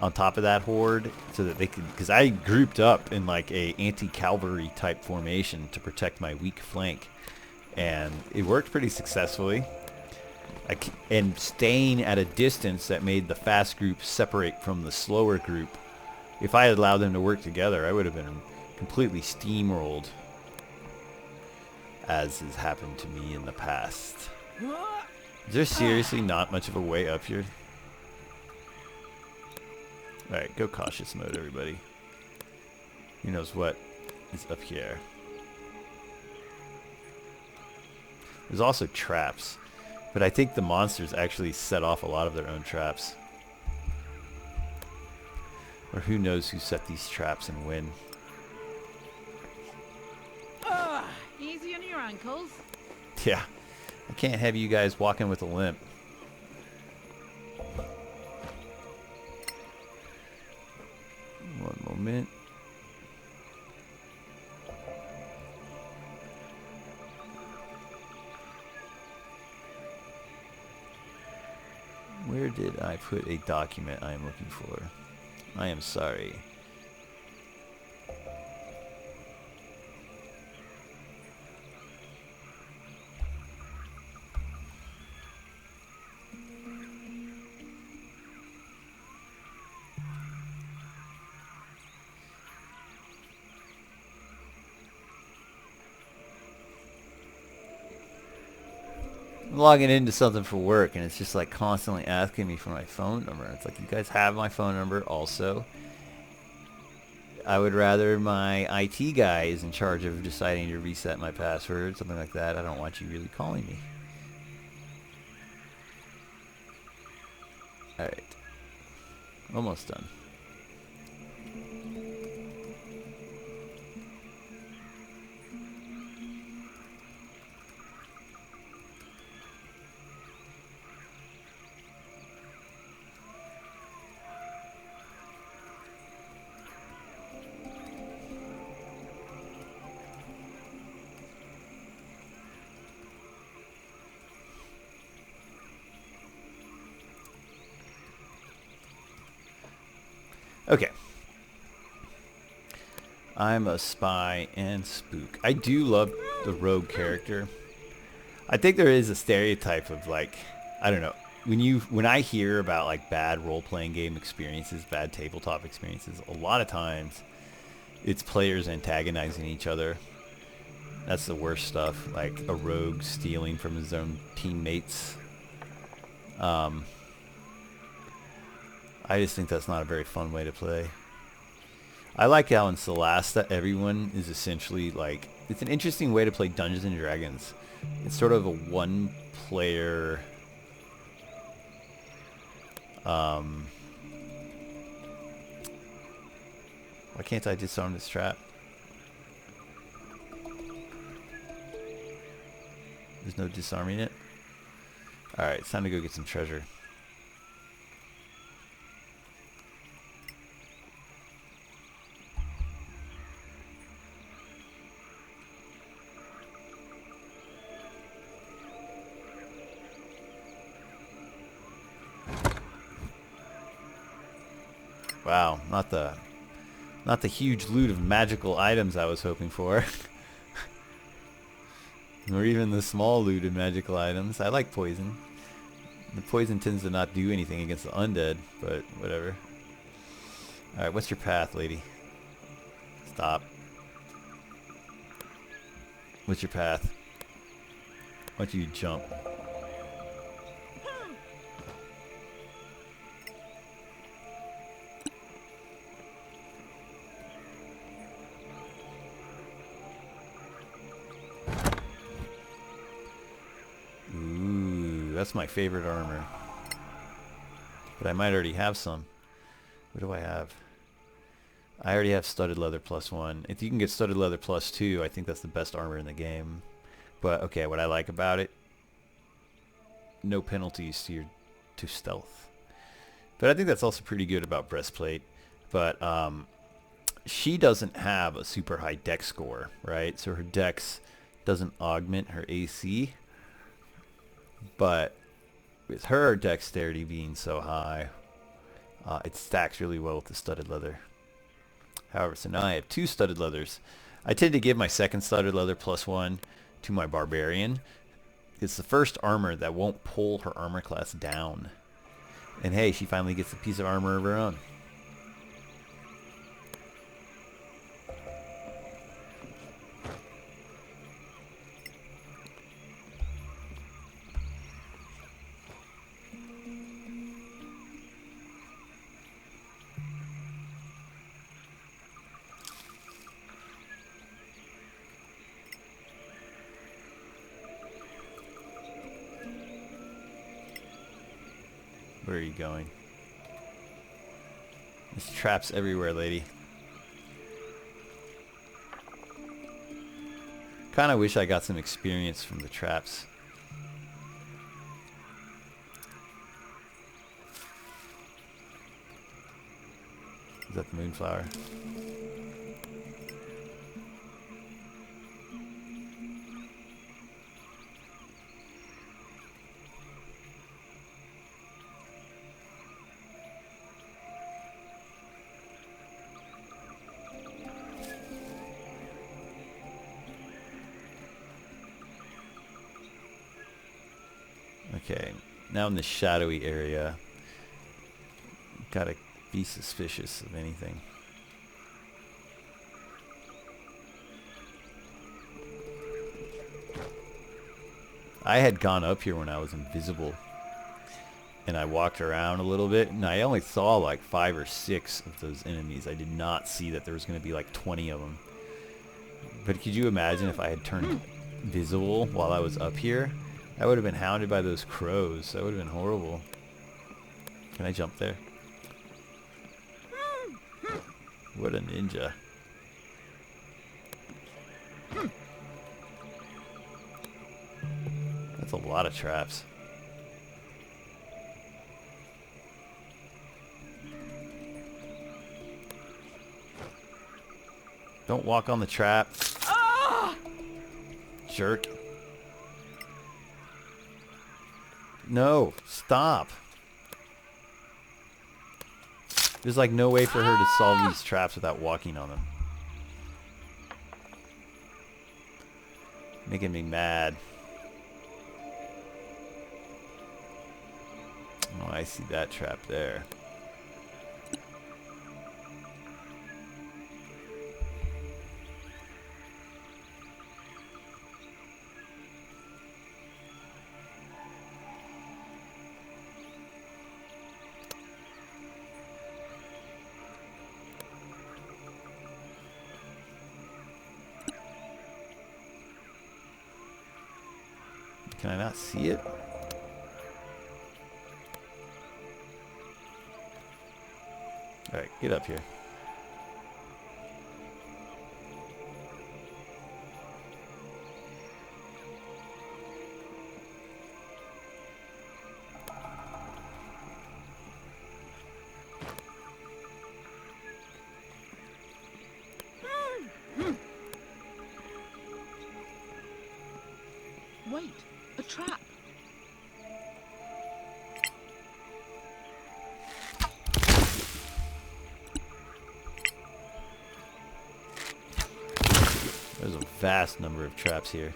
Speaker 1: on top of that horde, so that they could, because I grouped up in like a anti-cavalry type formation to protect my weak flank, and it worked pretty successfully. And staying at a distance that made the fast group separate from the slower group. If I had allowed them to work together, I would have been completely steamrolled, as has happened to me in the past. Is there seriously not much of a way up here? Alright, go cautious mode, everybody. Who knows what is up here? There's also traps. But I think the monsters actually set off a lot of their own traps. Or who knows who set these traps and when.
Speaker 4: Easy on your ankles.
Speaker 1: Yeah. I can't have you guys walking with a limp. One moment. Where did I put a document I am looking for? I am sorry. I'm logging into something for work and it's just like constantly asking me for my phone number. It's like, you guys have my phone number also. I would rather my IT guy is in charge of deciding to reset my password, something like that. I don't want you really calling me. Alright. Almost done. Okay. I'm a spy and spook. I do love the rogue character. I think there is a stereotype of like, I don't know, when I hear about like bad role-playing game experiences, bad tabletop experiences, a lot of times it's players antagonizing each other. That's the worst stuff, like a rogue stealing from his own teammates. I just think that's not a very fun way to play. I like how in Solasta everyone is essentially like, it's an interesting way to play Dungeons and Dragons. It's sort of a one-player why can't I disarm this trap? There's no disarming it? Alright, it's time to go get some treasure. Wow, not the huge loot of magical items I was hoping for. Or even the small loot of magical items. I like poison. The poison tends to not do anything against the undead, but whatever. Alright, what's your path, lady? Stop. What's your path? Why don't you jump? That's my favorite armor. But I might already have some. What do I have? I already have studded leather +1. If you can get studded leather +2, I think that's the best armor in the game. But okay, what I like about it, no penalties to stealth. But I think that's also pretty good about breastplate. But she doesn't have a super high dex score, right? So her dex doesn't augment her AC. But with her dexterity being so high, it stacks really well with the studded leather. However, so now I have 2 studded leathers. I tend to give my second studded leather +1 to my barbarian. It's the first armor that won't pull her armor class down. And hey, she finally gets a piece of armor of her own. Where are you going? There's traps everywhere, lady. Kinda wish I got some experience from the traps. Is that the moonflower? Okay, now in the shadowy area, gotta be suspicious of anything. I had gone up here when I was invisible, and I walked around a little bit, and I only saw like 5 or 6 of those enemies. I did not see that there was going to be like 20 of them. But could you imagine if I had turned visible while I was up here? I would have been hounded by those crows. That would have been horrible. Can I jump there? What a ninja. That's a lot of traps. Don't walk on the trap. Jerk. No, stop. There's like no way for her to solve these traps without walking on them. Making me mad. Oh, I see that trap there. Can I not see it? Alright, get up here.
Speaker 3: Wait, a trap.
Speaker 1: There's a vast number of traps here.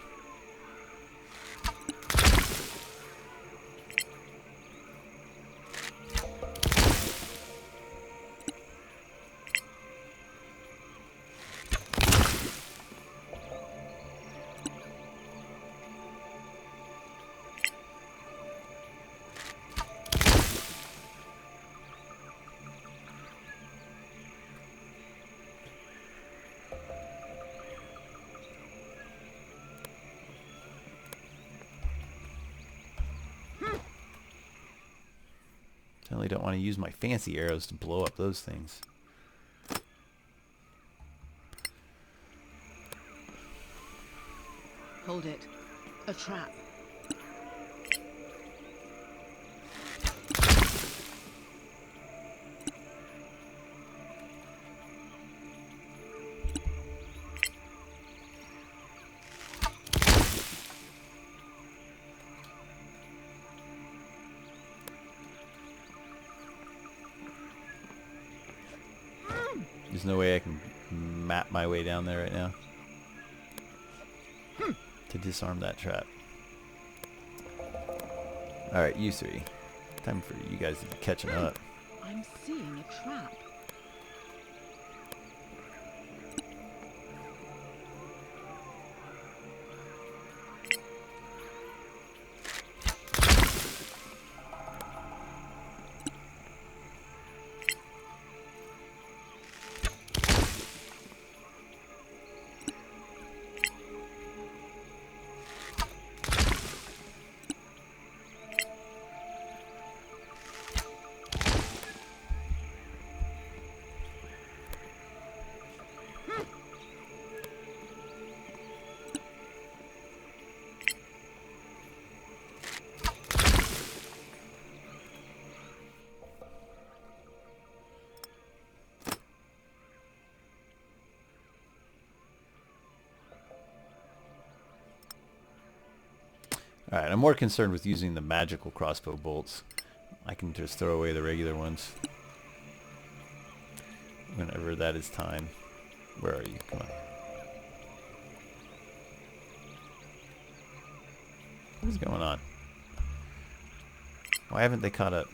Speaker 1: want to use my fancy arrows to blow up those things.
Speaker 3: Hold it. A trap.
Speaker 1: There's no way I can map my way down there right now to disarm that trap. Alright, you three. Time for you guys to be catching up.
Speaker 3: I'm seeing a trap.
Speaker 1: Alright, I'm more concerned with using the magical crossbow bolts. I can just throw away the regular ones whenever that is time. Where are you? Come on. What is going on? Why haven't they caught up?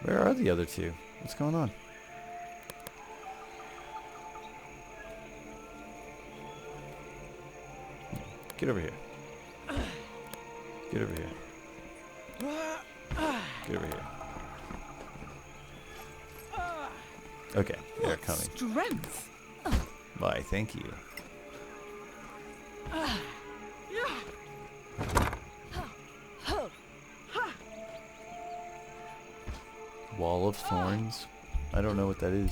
Speaker 1: Where are the other two? What's going on? Get over here. Get over here. Get over here. Okay, they're coming.
Speaker 3: Strength.
Speaker 1: Why, thank you. Wall of Thorns? I don't know what that is.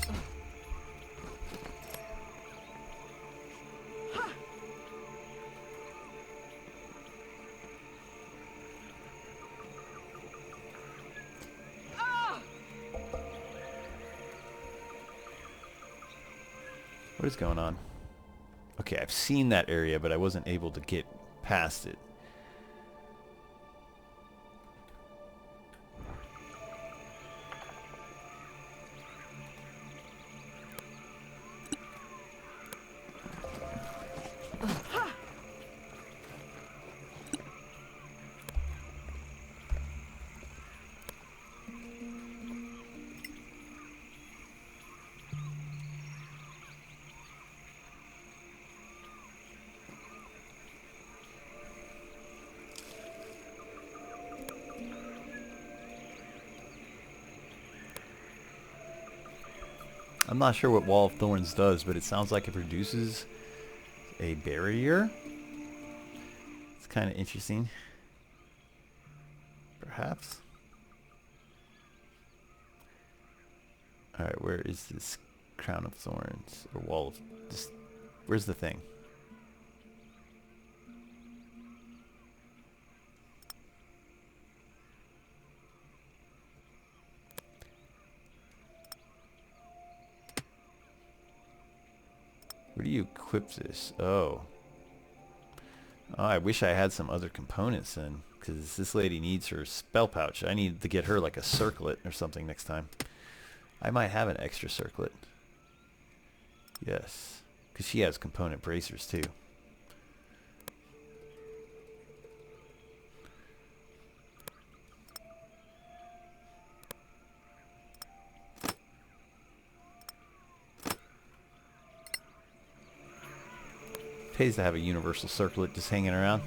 Speaker 1: What is going on? Okay, I've seen that area, but I wasn't able to get past it. I'm not sure what Wall of Thorns does, but it sounds like it produces a barrier. It's kind of interesting. Perhaps. Alright, where is this Crown of Thorns? Or Wall of... Just, where's the thing? Where do you equip this? Oh. Oh, I wish I had some other components then, because this lady needs her spell pouch. I need to get her like a circlet or something next time. I might have an extra circlet. Yes. Because she has component bracers too. Pays to have a universal circlet just hanging around.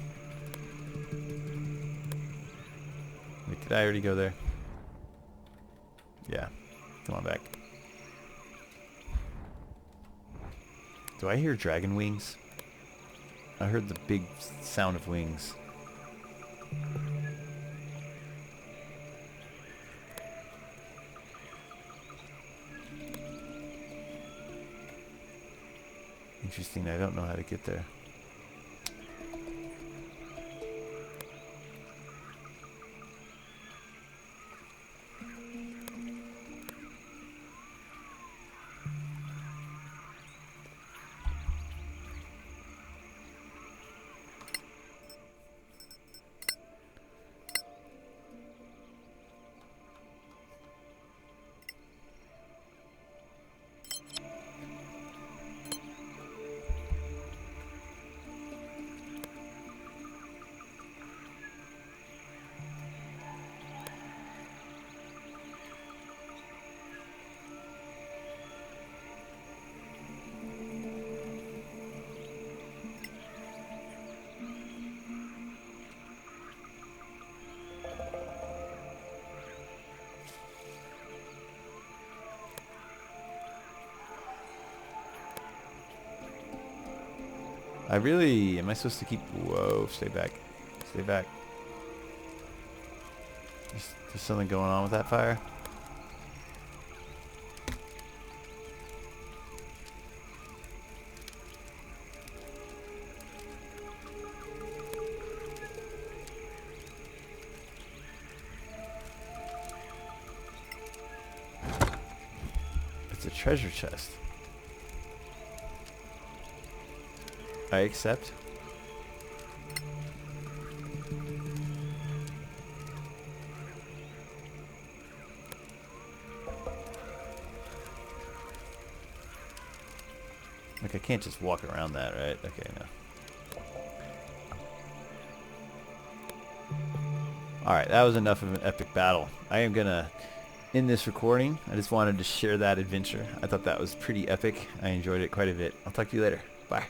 Speaker 1: Wait, did I already go there? Yeah. Come on back. Do I hear dragon wings? I heard the big sound of wings. Interesting, I don't know how to get there. I really... Am I supposed to keep... Whoa, stay back. Stay back. There's something going on with that fire? It's a treasure chest. I accept. Like, I can't just walk around that, right? Okay, no. Alright, that was enough of an epic battle. I am gonna end this recording. I just wanted to share that adventure. I thought that was pretty epic. I enjoyed it quite a bit. I'll talk to you later. Bye.